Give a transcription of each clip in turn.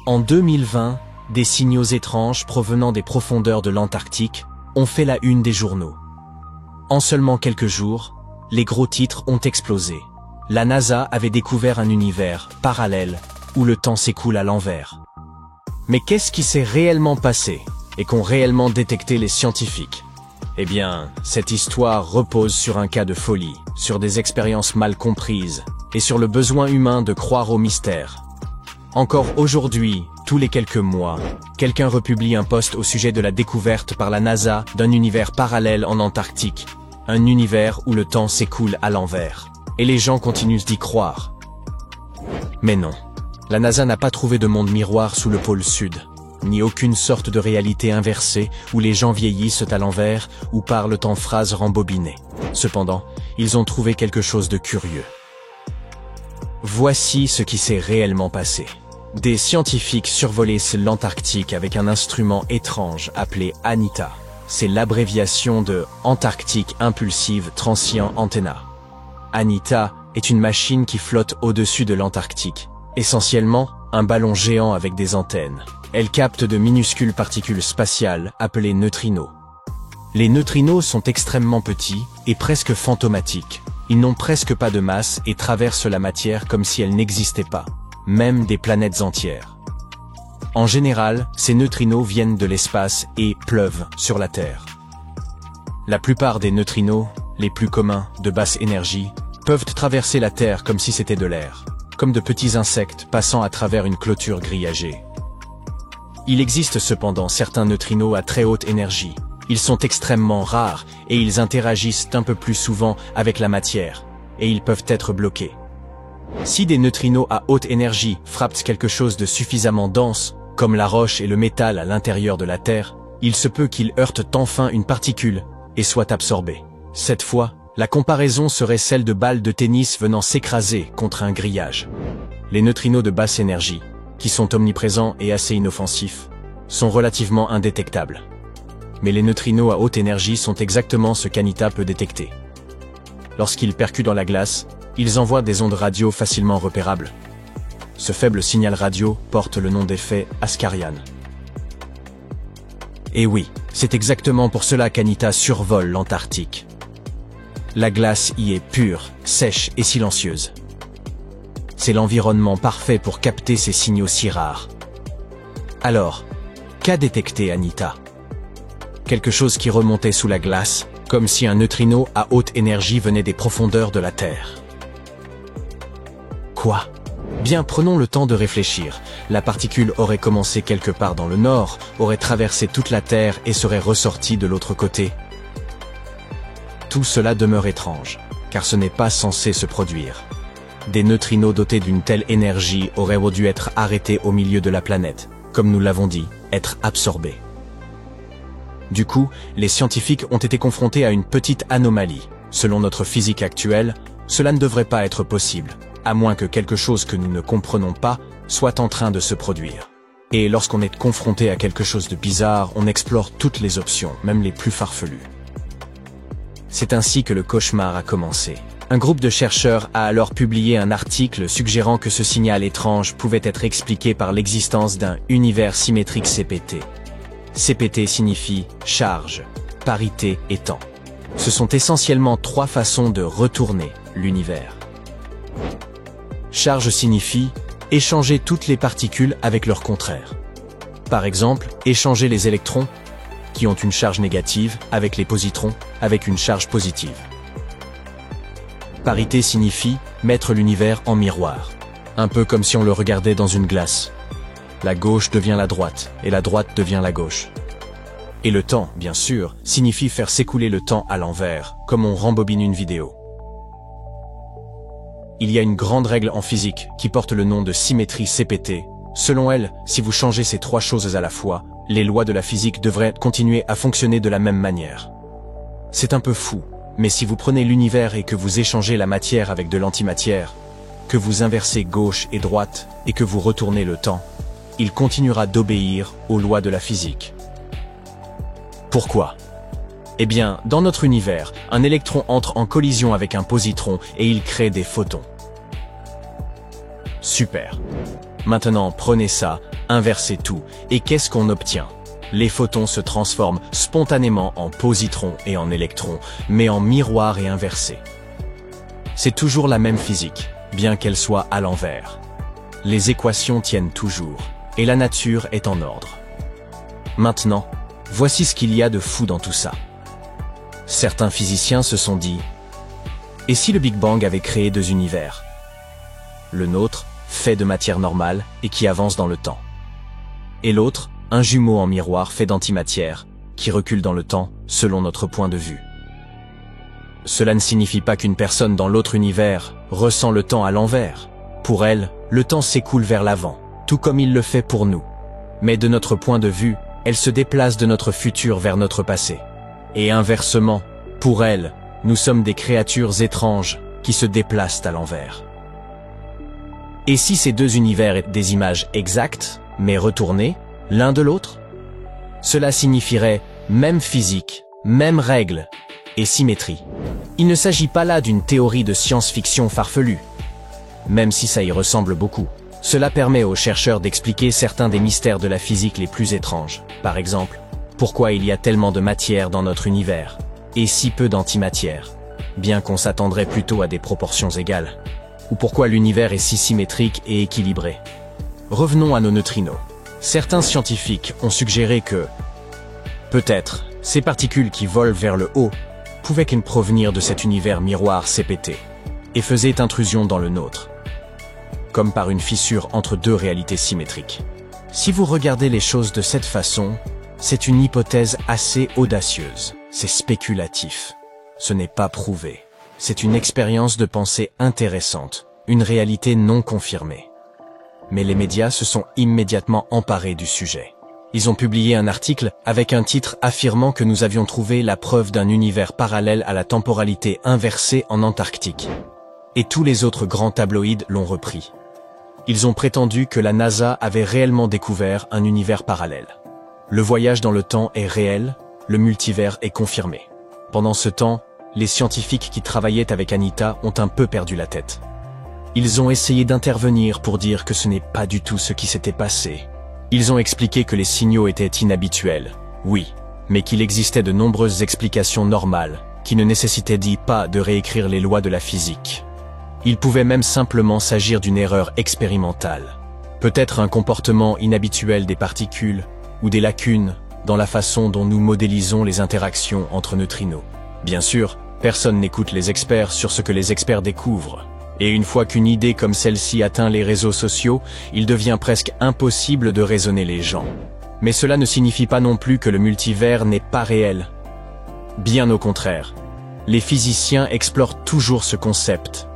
En 2020, des signaux étranges provenant des profondeurs de l'Antarctique ont fait la une des journaux. En seulement quelques jours, les gros titres ont explosé. La NASA avait découvert un univers parallèle où le temps s'écoule à l'envers. Mais qu'est-ce qui s'est réellement passé et qu'ont réellement détecté les scientifiques? Eh bien, cette histoire repose sur un cas de folie, sur des expériences mal comprises et sur le besoin humain de croire au mystère. Encore aujourd'hui, tous les quelques mois, quelqu'un republie un post au sujet de la découverte par la NASA d'un univers parallèle en Antarctique, un univers où le temps s'écoule à l'envers. Et les gens continuent d'y croire. Mais non, la NASA n'a pas trouvé de monde miroir sous le pôle sud, ni aucune sorte de réalité inversée où les gens vieillissent à l'envers ou parlent en phrases rembobinées. Cependant, ils ont trouvé quelque chose de curieux. Voici ce qui s'est réellement passé. Des scientifiques survolaient l'Antarctique avec un instrument étrange appelé ANITA. C'est l'abréviation de Antarctic Impulsive Transient Antenna. ANITA est une machine qui flotte au-dessus de l'Antarctique. Essentiellement, un ballon géant avec des antennes. Elle capte de minuscules particules spatiales appelées neutrinos. Les neutrinos sont extrêmement petits et presque fantomatiques. Ils n'ont presque pas de masse et traversent la matière comme si elle n'existait pas, même des planètes entières. En général, ces neutrinos viennent de l'espace et pleuvent sur la Terre. La plupart des neutrinos, les plus communs, de basse énergie, peuvent traverser la Terre comme si c'était de l'air, comme de petits insectes passant à travers une clôture grillagée. Il existe cependant certains neutrinos à très haute énergie. Ils sont extrêmement rares et ils interagissent un peu plus souvent avec la matière, et ils peuvent être bloqués. Si des neutrinos à haute énergie frappent quelque chose de suffisamment dense, comme la roche et le métal à l'intérieur de la Terre, il se peut qu'ils heurtent enfin une particule et soient absorbés. Cette fois, la comparaison serait celle de balles de tennis venant s'écraser contre un grillage. Les neutrinos de basse énergie, qui sont omniprésents et assez inoffensifs, sont relativement indétectables. Mais les neutrinos à haute énergie sont exactement ce qu'ANITA peut détecter. Lorsqu'ils percutent dans la glace, ils envoient des ondes radio facilement repérables. Ce faible signal radio porte le nom d'effet Ascarian. Et oui, c'est exactement pour cela qu'ANITA survole l'Antarctique. La glace y est pure, sèche et silencieuse. C'est l'environnement parfait pour capter ces signaux si rares. Alors, qu'a détecté ANITA? Quelque chose qui remontait sous la glace, comme si un neutrino à haute énergie venait des profondeurs de la Terre. Quoi? Bien, prenons le temps de réfléchir. La particule aurait commencé quelque part dans le nord, aurait traversé toute la Terre et serait ressortie de l'autre côté. Tout cela demeure étrange, car ce n'est pas censé se produire. Des neutrinos dotés d'une telle énergie auraient dû être arrêtés au milieu de la planète, comme nous l'avons dit, être absorbés. Du coup, les scientifiques ont été confrontés à une petite anomalie. Selon notre physique actuelle, cela ne devrait pas être possible, à moins que quelque chose que nous ne comprenons pas soit en train de se produire. Et lorsqu'on est confronté à quelque chose de bizarre, on explore toutes les options, même les plus farfelues. C'est ainsi que le cauchemar a commencé. Un groupe de chercheurs a alors publié un article suggérant que ce signal étrange pouvait être expliqué par l'existence d'un univers symétrique CPT. CPT signifie charge, parité et temps. Ce sont essentiellement trois façons de retourner l'univers. Charge signifie échanger toutes les particules avec leur contraire. Par exemple, échanger les électrons, qui ont une charge négative, avec les positrons, avec une charge positive. Parité signifie mettre l'univers en miroir, un peu comme si on le regardait dans une glace. La gauche devient la droite, et la droite devient la gauche. Et le temps, bien sûr, signifie faire s'écouler le temps à l'envers, comme on rembobine une vidéo. Il y a une grande règle en physique qui porte le nom de symétrie CPT. Selon elle, si vous changez ces trois choses à la fois, les lois de la physique devraient continuer à fonctionner de la même manière. C'est un peu fou, mais si vous prenez l'univers et que vous échangez la matière avec de l'antimatière, que vous inversez gauche et droite et que vous retournez le temps, il continuera d'obéir aux lois de la physique. Pourquoi? Eh bien, dans notre univers, un électron entre en collision avec un positron et il crée des photons. Super. Maintenant, prenez ça, inversez tout, et qu'est-ce qu'on obtient? Les photons se transforment spontanément en positrons et en électrons, mais en miroir et inversés. C'est toujours la même physique, bien qu'elle soit à l'envers. Les équations tiennent toujours, et la nature est en ordre. Maintenant, voici ce qu'il y a de fou dans tout ça. Certains physiciens se sont dit « Et si le Big Bang avait créé deux univers? Le nôtre, fait de matière normale et qui avance dans le temps. Et l'autre, un jumeau en miroir fait d'antimatière, qui recule dans le temps, selon notre point de vue. Cela ne signifie pas qu'une personne dans l'autre univers ressent le temps à l'envers. Pour elle, le temps s'écoule vers l'avant, tout comme il le fait pour nous. Mais de notre point de vue, elle se déplace de notre futur vers notre passé. Et inversement, pour elle, nous sommes des créatures étranges qui se déplacent à l'envers. Et si ces deux univers étaient des images exactes, mais retournées, l'un de l'autre? Cela signifierait même physique, même règles et symétrie. Il ne s'agit pas là d'une théorie de science-fiction farfelue. Même si ça y ressemble beaucoup, cela permet aux chercheurs d'expliquer certains des mystères de la physique les plus étranges. Par exemple, pourquoi il y a tellement de matière dans notre univers et si peu d'antimatière, bien qu'on s'attendrait plutôt à des proportions égales. Ou pourquoi l'univers est si symétrique et équilibré. Revenons à nos neutrinos. Certains scientifiques ont suggéré que, peut-être, ces particules qui volent vers le haut pouvaient provenir de cet univers miroir CPT et faisaient intrusion dans le nôtre, comme par une fissure entre deux réalités symétriques. Si vous regardez les choses de cette façon, c'est une hypothèse assez audacieuse. C'est spéculatif. Ce n'est pas prouvé. C'est une expérience de pensée intéressante, une réalité non confirmée. Mais les médias se sont immédiatement emparés du sujet. Ils ont publié un article avec un titre affirmant que nous avions trouvé la preuve d'un univers parallèle à la temporalité inversée en Antarctique. Et tous les autres grands tabloïds l'ont repris. Ils ont prétendu que la NASA avait réellement découvert un univers parallèle. Le voyage dans le temps est réel, le multivers est confirmé. Pendant ce temps, les scientifiques qui travaillaient avec Anita ont un peu perdu la tête. Ils ont essayé d'intervenir pour dire que ce n'est pas du tout ce qui s'était passé. Ils ont expliqué que les signaux étaient inhabituels, oui, mais qu'il existait de nombreuses explications normales, qui ne nécessitaient pas de réécrire les lois de la physique. Il pouvait même simplement s'agir d'une erreur expérimentale. Peut-être un comportement inhabituel des particules, ou des lacunes, dans la façon dont nous modélisons les interactions entre neutrinos. Bien sûr, personne n'écoute les experts sur ce que les experts découvrent. Et une fois qu'une idée comme celle-ci atteint les réseaux sociaux, il devient presque impossible de raisonner les gens. Mais cela ne signifie pas non plus que le multivers n'est pas réel. Bien au contraire. Les physiciens explorent toujours ce concept.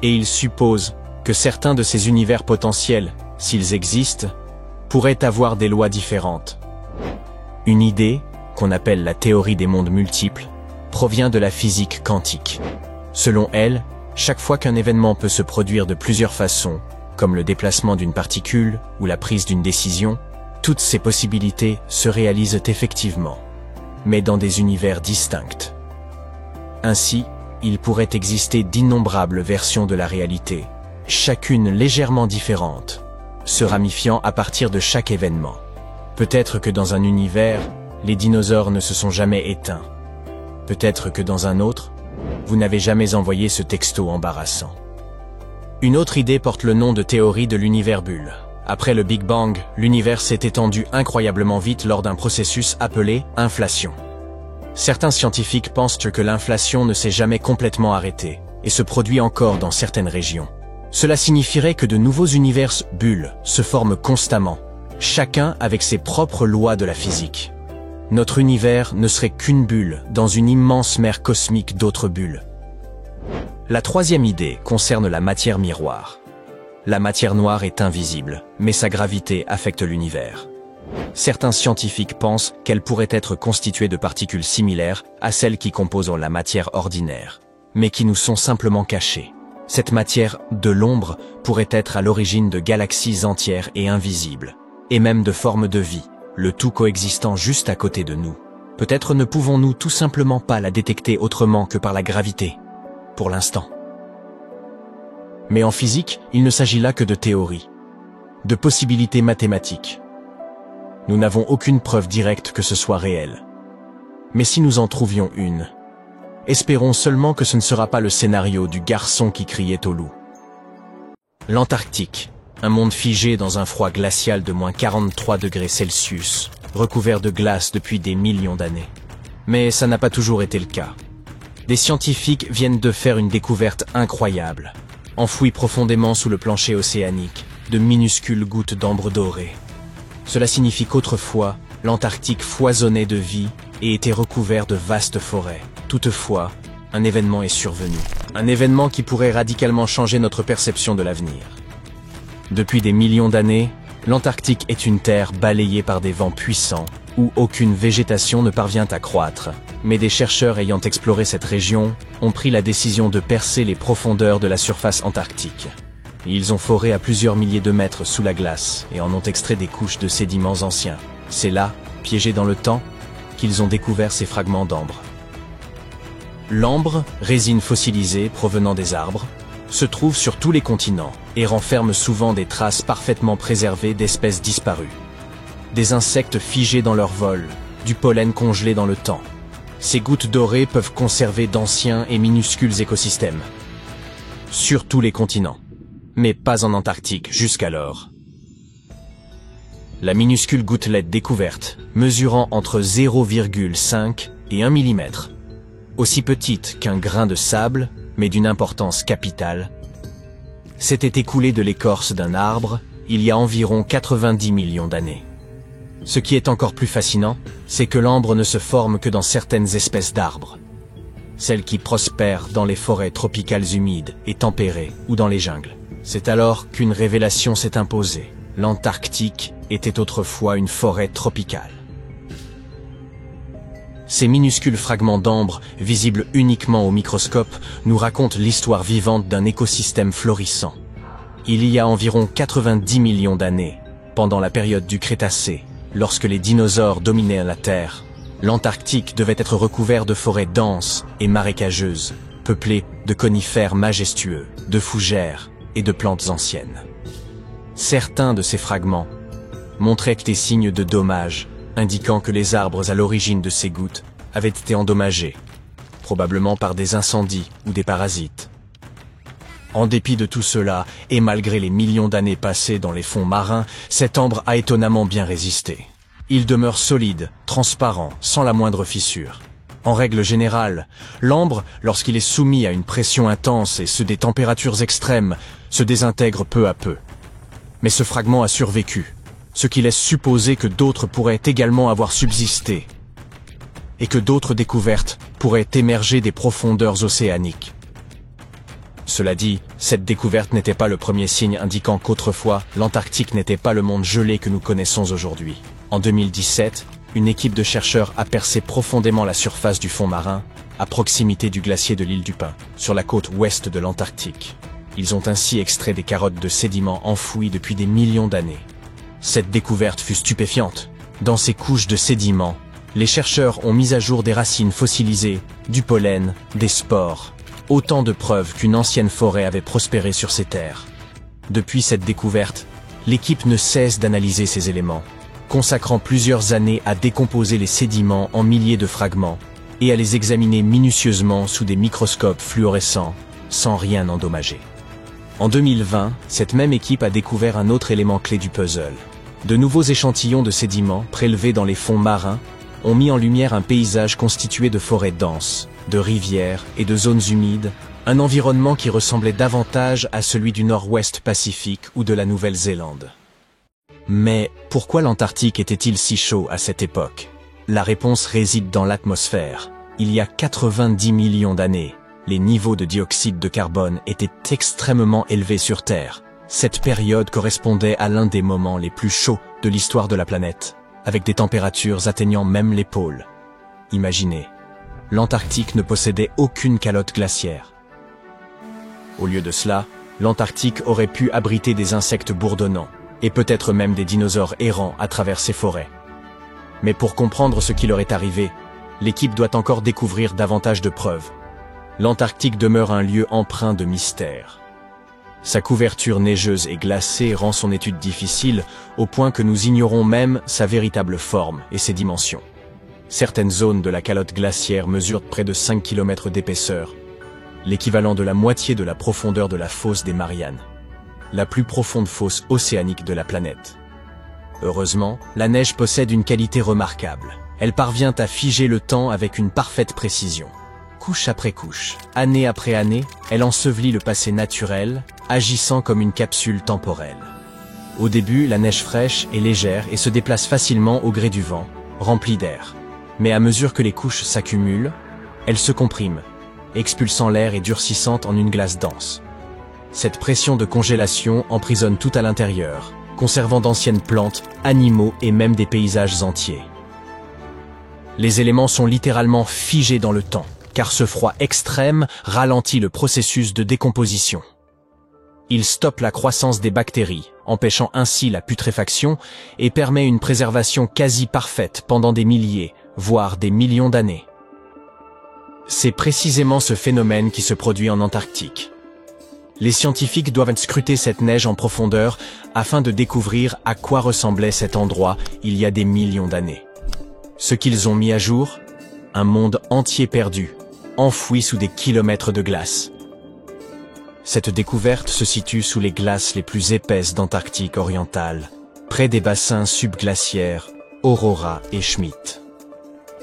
Et ils supposent que certains de ces univers potentiels, s'ils existent, pourraient avoir des lois différentes. Une idée, qu'on appelle la théorie des mondes multiples, provient de la physique quantique. Selon elle, chaque fois qu'un événement peut se produire de plusieurs façons, comme le déplacement d'une particule ou la prise d'une décision, toutes ces possibilités se réalisent effectivement, mais dans des univers distincts. Ainsi, il pourrait exister d'innombrables versions de la réalité, chacune légèrement différente, se ramifiant à partir de chaque événement. Peut-être que dans un univers, les dinosaures ne se sont jamais éteints. Peut-être que dans un autre, vous n'avez jamais envoyé ce texto embarrassant. Une autre idée porte le nom de théorie de l'univers bulle. Après le Big Bang, l'univers s'est étendu incroyablement vite lors d'un processus appelé inflation. Certains scientifiques pensent que l'inflation ne s'est jamais complètement arrêtée et se produit encore dans certaines régions. Cela signifierait que de nouveaux univers bulles se forment constamment, chacun avec ses propres lois de la physique. Notre univers ne serait qu'une bulle dans une immense mer cosmique d'autres bulles. La troisième idée concerne la matière miroir. La matière noire est invisible, mais sa gravité affecte l'univers. Certains scientifiques pensent qu'elle pourrait être constituée de particules similaires à celles qui composent la matière ordinaire, mais qui nous sont simplement cachées. Cette matière de l'ombre pourrait être à l'origine de galaxies entières et invisibles, et même de formes de vie, le tout coexistant juste à côté de nous. Peut-être ne pouvons-nous tout simplement pas la détecter autrement que par la gravité, pour l'instant. Mais en physique, il ne s'agit là que de théorie. de possibilités mathématiques. Nous n'avons aucune preuve directe que ce soit réel. Mais si nous en trouvions une, espérons seulement que ce ne sera pas le scénario du garçon qui criait au loup. L'Antarctique, un monde figé dans un froid glacial de moins 43 degrés Celsius, recouvert de glace depuis des millions d'années. Mais ça n'a pas toujours été le cas. Des scientifiques viennent de faire une découverte incroyable. Enfouies profondément sous le plancher océanique, de minuscules gouttes d'ambre dorée. Cela signifie qu'autrefois, l'Antarctique foisonnait de vie et était recouvert de vastes forêts. Toutefois, un événement est survenu. Un événement qui pourrait radicalement changer notre perception de l'avenir. Depuis des millions d'années, l'Antarctique est une terre balayée par des vents puissants, où aucune végétation ne parvient à croître. Mais des chercheurs ayant exploré cette région ont pris la décision de percer les profondeurs de la surface antarctique. Ils ont foré à plusieurs milliers de mètres sous la glace et en ont extrait des couches de sédiments anciens. C'est là, piégés dans le temps, qu'ils ont découvert ces fragments d'ambre. L'ambre, résine fossilisée provenant des arbres, se trouve sur tous les continents et renferme souvent des traces parfaitement préservées d'espèces disparues. Des insectes figés dans leur vol, du pollen congelé dans le temps. Ces gouttes dorées peuvent conserver d'anciens et minuscules écosystèmes. Sur tous les continents, mais pas en Antarctique jusqu'alors. La minuscule gouttelette découverte, mesurant entre 0,5 et 1 mm, aussi petite qu'un grain de sable, mais d'une importance capitale, s'était écoulée de l'écorce d'un arbre il y a environ 90 millions d'années. Ce qui est encore plus fascinant, c'est que l'ambre ne se forme que dans certaines espèces d'arbres. Celles qui prospèrent dans les forêts tropicales humides et tempérées ou dans les jungles. C'est alors qu'une révélation s'est imposée. L'Antarctique était autrefois une forêt tropicale. Ces minuscules fragments d'ambre, visibles uniquement au microscope, nous racontent l'histoire vivante d'un écosystème florissant. Il y a environ 90 millions d'années, pendant la période du Crétacé, lorsque les dinosaures dominaient la Terre, l'Antarctique devait être recouvert de forêts denses et marécageuses, peuplées de conifères majestueux, de fougères et de plantes anciennes. Certains de ces fragments montraient des signes de dommages, indiquant que les arbres à l'origine de ces gouttes avaient été endommagés, probablement par des incendies ou des parasites. En dépit de tout cela, et malgré les millions d'années passées dans les fonds marins, cet ambre a étonnamment bien résisté. Il demeure solide, transparent, sans la moindre fissure. En règle générale, l'ambre, lorsqu'il est soumis à une pression intense et sous des températures extrêmes, se désintègre peu à peu. Mais ce fragment a survécu, ce qui laisse supposer que d'autres pourraient également avoir subsisté, et que d'autres découvertes pourraient émerger des profondeurs océaniques. Cela dit, cette découverte n'était pas le premier signe indiquant qu'autrefois, l'Antarctique n'était pas le monde gelé que nous connaissons aujourd'hui. En 2017, une équipe de chercheurs a percé profondément la surface du fond marin, à proximité du glacier de l'île du Pin, sur la côte ouest de l'Antarctique. Ils ont ainsi extrait des carottes de sédiments enfouis depuis des millions d'années. Cette découverte fut stupéfiante. Dans ces couches de sédiments, les chercheurs ont mis à jour des racines fossilisées, du pollen, des spores. Autant de preuves qu'une ancienne forêt avait prospéré sur ces terres. Depuis cette découverte, l'équipe ne cesse d'analyser ces éléments, consacrant plusieurs années à décomposer les sédiments en milliers de fragments et à les examiner minutieusement sous des microscopes fluorescents, sans rien endommager. En 2020, cette même équipe a découvert un autre élément clé du puzzle. De nouveaux échantillons de sédiments prélevés dans les fonds marins ont mis en lumière un paysage constitué de forêts denses, de rivières et de zones humides, un environnement qui ressemblait davantage à celui du Nord-Ouest Pacifique ou de la Nouvelle-Zélande. Mais pourquoi l'Antarctique était-il si chaud à cette époque? La réponse réside dans l'atmosphère. Il y a 90 millions d'années, les niveaux de dioxyde de carbone étaient extrêmement élevés sur Terre. Cette période correspondait à l'un des moments les plus chauds de l'histoire de la planète, avec des températures atteignant même les pôles. Imaginez, l'Antarctique ne possédait aucune calotte glaciaire. Au lieu de cela, l'Antarctique aurait pu abriter des insectes bourdonnants, et peut-être même des dinosaures errants à travers ces forêts. Mais pour comprendre ce qui leur est arrivé, l'équipe doit encore découvrir davantage de preuves. L'Antarctique demeure un lieu empreint de mystère. Sa couverture neigeuse et glacée rend son étude difficile, au point que nous ignorons même sa véritable forme et ses dimensions. Certaines zones de la calotte glaciaire mesurent près de 5 km d'épaisseur, l'équivalent de la moitié de la profondeur de la fosse des Mariannes, la plus profonde fosse océanique de la planète. Heureusement, la neige possède une qualité remarquable. Elle parvient à figer le temps avec une parfaite précision. Couche après couche, année après année, elle ensevelit le passé naturel, agissant comme une capsule temporelle. Au début, la neige fraîche est légère et se déplace facilement au gré du vent, remplie d'air. Mais à mesure que les couches s'accumulent, elle se comprime, expulsant l'air et durcissant en une glace dense. Cette pression de congélation emprisonne tout à l'intérieur, conservant d'anciennes plantes, animaux et même des paysages entiers. Les éléments sont littéralement figés dans le temps, car ce froid extrême ralentit le processus de décomposition. Il stoppe la croissance des bactéries, empêchant ainsi la putréfaction et permet une préservation quasi parfaite pendant des milliers, voire des millions d'années. C'est précisément ce phénomène qui se produit en Antarctique. Les scientifiques doivent scruter cette neige en profondeur afin de découvrir à quoi ressemblait cet endroit il y a des millions d'années. Ce qu'ils ont mis à jour, un monde entier perdu, enfoui sous des kilomètres de glace. Cette découverte se situe sous les glaces les plus épaisses d'Antarctique orientale, près des bassins subglaciaires Aurora et Schmidt.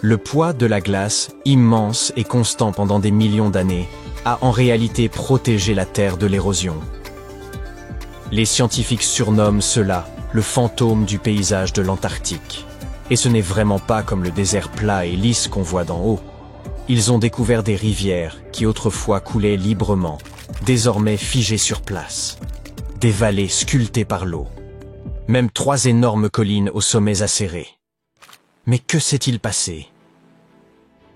Le poids de la glace, immense et constant pendant des millions d'années, a en réalité protégé la Terre de l'érosion. Les scientifiques surnomment cela le fantôme du paysage de l'Antarctique. Et ce n'est vraiment pas comme le désert plat et lisse qu'on voit d'en haut. Ils ont découvert des rivières qui autrefois coulaient librement, désormais figées sur place. Des vallées sculptées par l'eau. Même 3 énormes collines aux sommets acérés. Mais que s'est-il passé?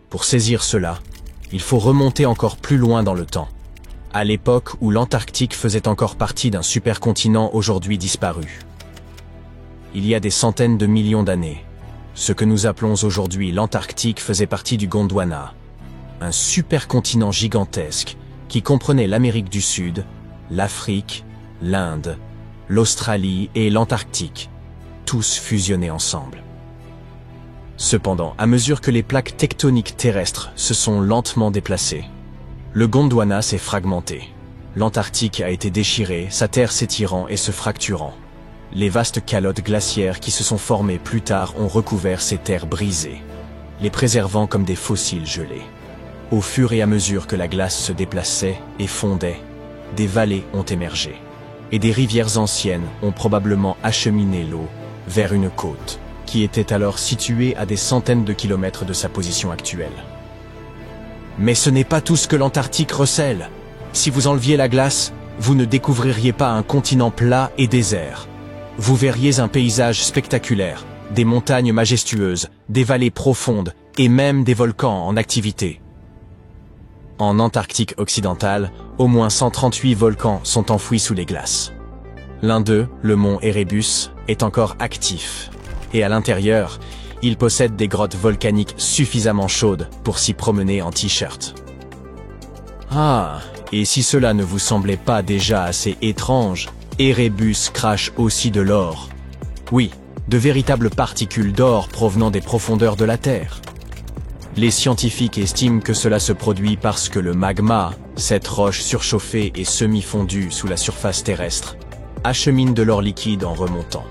Pour saisir cela, il faut remonter encore plus loin dans le temps, à l'époque où l'Antarctique faisait encore partie d'un supercontinent aujourd'hui disparu. Il y a des centaines de millions d'années, ce que nous appelons aujourd'hui l'Antarctique faisait partie du Gondwana, un supercontinent gigantesque qui comprenait l'Amérique du Sud, l'Afrique, l'Inde, l'Australie et l'Antarctique, tous fusionnés ensemble. Cependant, à mesure que les plaques tectoniques terrestres se sont lentement déplacées, le Gondwana s'est fragmenté. L'Antarctique a été déchiré, sa terre s'étirant et se fracturant. Les vastes calottes glaciaires qui se sont formées plus tard ont recouvert ces terres brisées, les préservant comme des fossiles gelés. Au fur et à mesure que la glace se déplaçait et fondait, des vallées ont émergé, et des rivières anciennes ont probablement acheminé l'eau vers une côte, qui était alors située à des centaines de kilomètres de sa position actuelle. Mais ce n'est pas tout ce que l'Antarctique recèle. Si vous enleviez la glace, vous ne découvririez pas un continent plat et désert. Vous verriez un paysage spectaculaire, des montagnes majestueuses, des vallées profondes et même des volcans en activité. En Antarctique occidentale, au moins 138 volcans sont enfouis sous les glaces. L'un d'eux, le mont Erebus, est encore actif. Et à l'intérieur, il possède des grottes volcaniques suffisamment chaudes pour s'y promener en t-shirt. Ah, et si cela ne vous semblait pas déjà assez étrange, Erebus crache aussi de l'or. Oui, de véritables particules d'or provenant des profondeurs de la Terre. Les scientifiques estiment que cela se produit parce que le magma, cette roche surchauffée et semi-fondue sous la surface terrestre, achemine de l'or liquide en remontant.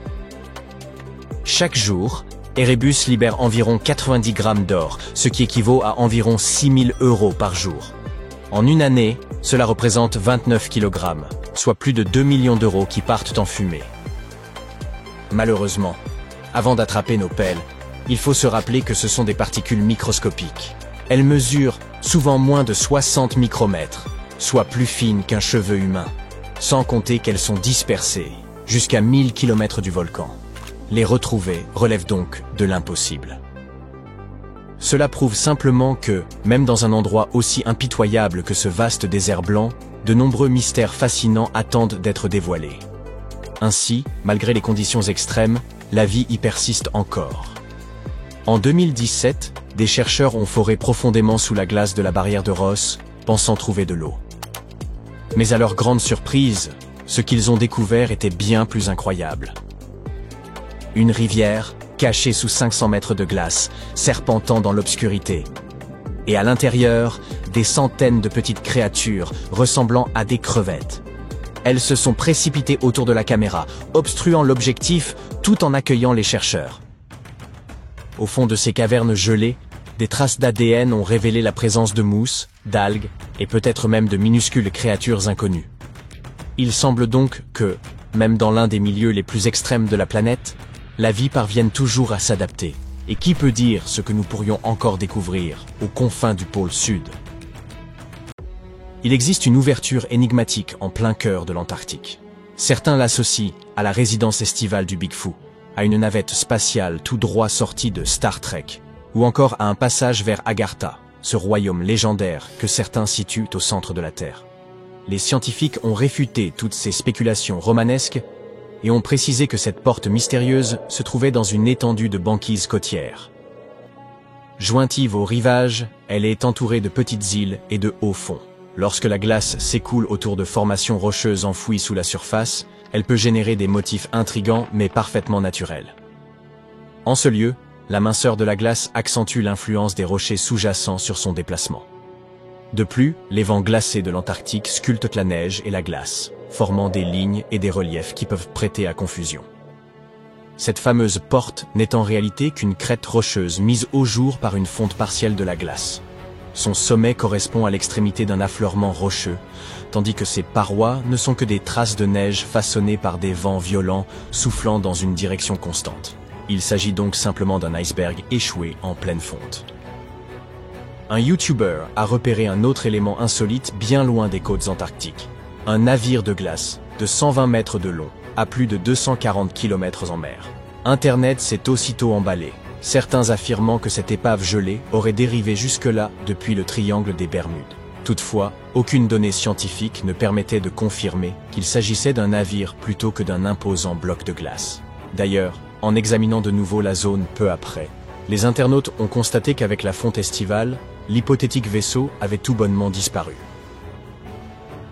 Chaque jour, Erebus libère environ 90 grammes d'or, ce qui équivaut à environ 6 000 € par jour. En une année, cela représente 29 kg, soit plus de 2 millions d'euros qui partent en fumée. Malheureusement, avant d'attraper nos pelles, il faut se rappeler que ce sont des particules microscopiques. Elles mesurent souvent moins de 60 micromètres, soit plus fines qu'un cheveu humain, sans compter qu'elles sont dispersées jusqu'à 1000 km du volcan. Les retrouver relève donc de l'impossible. Cela prouve simplement que, même dans un endroit aussi impitoyable que ce vaste désert blanc, de nombreux mystères fascinants attendent d'être dévoilés. Ainsi, malgré les conditions extrêmes, la vie y persiste encore. En 2017, des chercheurs ont foré profondément sous la glace de la barrière de Ross, pensant trouver de l'eau. Mais à leur grande surprise, ce qu'ils ont découvert était bien plus incroyable. Une rivière, cachée sous 500 mètres de glace, serpentant dans l'obscurité. Et à l'intérieur, des centaines de petites créatures ressemblant à des crevettes. Elles se sont précipitées autour de la caméra, obstruant l'objectif tout en accueillant les chercheurs. Au fond de ces cavernes gelées, des traces d'ADN ont révélé la présence de mousses, d'algues et peut-être même de minuscules créatures inconnues. Il semble donc que, même dans l'un des milieux les plus extrêmes de la planète, la vie parvienne toujours à s'adapter. Et qui peut dire ce que nous pourrions encore découvrir aux confins du pôle Sud? Il existe une ouverture énigmatique en plein cœur de l'Antarctique. Certains l'associent à la résidence estivale du Big Foot, à une navette spatiale tout droit sortie de Star Trek, ou encore à un passage vers Agartha, ce royaume légendaire que certains situent au centre de la Terre. Les scientifiques ont réfuté toutes ces spéculations romanesques et ont précisé que cette porte mystérieuse se trouvait dans une étendue de banquise côtière. Jointive au rivage, elle est entourée de petites îles et de hauts fonds. Lorsque la glace s'écoule autour de formations rocheuses enfouies sous la surface, elle peut générer des motifs intrigants mais parfaitement naturels. En ce lieu, la minceur de la glace accentue l'influence des rochers sous-jacents sur son déplacement. De plus, les vents glacés de l'Antarctique sculptent la neige et la glace, formant des lignes et des reliefs qui peuvent prêter à confusion. Cette fameuse porte n'est en réalité qu'une crête rocheuse mise au jour par une fonte partielle de la glace. Son sommet correspond à l'extrémité d'un affleurement rocheux, tandis que ses parois ne sont que des traces de neige façonnées par des vents violents soufflant dans une direction constante. Il s'agit donc simplement d'un iceberg échoué en pleine fonte. Un YouTuber a repéré un autre élément insolite bien loin des côtes antarctiques. Un navire de glace de 120 mètres de long, à plus de 240 km en mer. Internet s'est aussitôt emballé, certains affirmant que cette épave gelée aurait dérivé jusque-là depuis le triangle des Bermudes. Toutefois, aucune donnée scientifique ne permettait de confirmer qu'il s'agissait d'un navire plutôt que d'un imposant bloc de glace. D'ailleurs, en examinant de nouveau la zone peu après, les internautes ont constaté qu'avec la fonte estivale, l'hypothétique vaisseau avait tout bonnement disparu.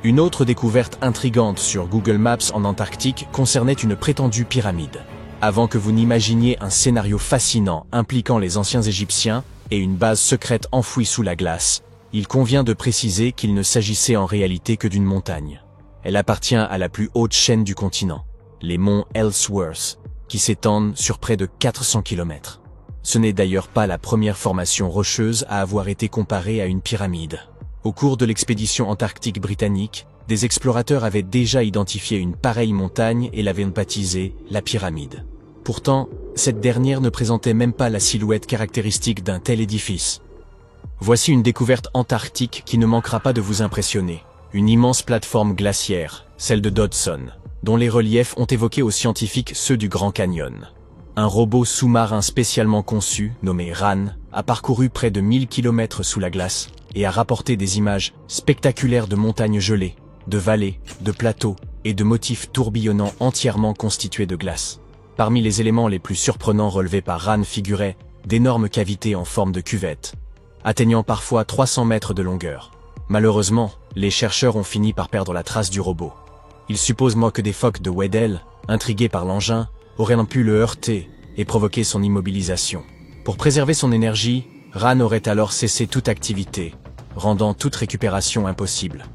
Une autre découverte intrigante sur Google Maps en Antarctique concernait une prétendue pyramide. Avant que vous n'imaginiez un scénario fascinant impliquant les anciens Égyptiens et une base secrète enfouie sous la glace, il convient de préciser qu'il ne s'agissait en réalité que d'une montagne. Elle appartient à la plus haute chaîne du continent, les monts Ellsworth, qui s'étendent sur près de 400 km. Ce n'est d'ailleurs pas la première formation rocheuse à avoir été comparée à une pyramide. Au cours de l'expédition antarctique britannique, des explorateurs avaient déjà identifié une pareille montagne et l'avaient baptisée la pyramide. Pourtant, cette dernière ne présentait même pas la silhouette caractéristique d'un tel édifice. Voici une découverte antarctique qui ne manquera pas de vous impressionner. Une immense plateforme glaciaire, celle de Dodson, dont les reliefs ont évoqué aux scientifiques ceux du Grand Canyon. Un robot sous-marin spécialement conçu, nommé RAN, a parcouru près de 1000 km sous la glace et a rapporté des images spectaculaires de montagnes gelées, de vallées, de plateaux et de motifs tourbillonnants entièrement constitués de glace. Parmi les éléments les plus surprenants relevés par RAN figuraient d'énormes cavités en forme de cuvette, atteignant parfois 300 mètres de longueur. Malheureusement, les chercheurs ont fini par perdre la trace du robot. Ils supposent que des phoques de Weddell, intrigués par l'engin, auraient pu le heurter et provoquer son immobilisation. Pour préserver son énergie, RAN aurait alors cessé toute activité, rendant toute récupération impossible.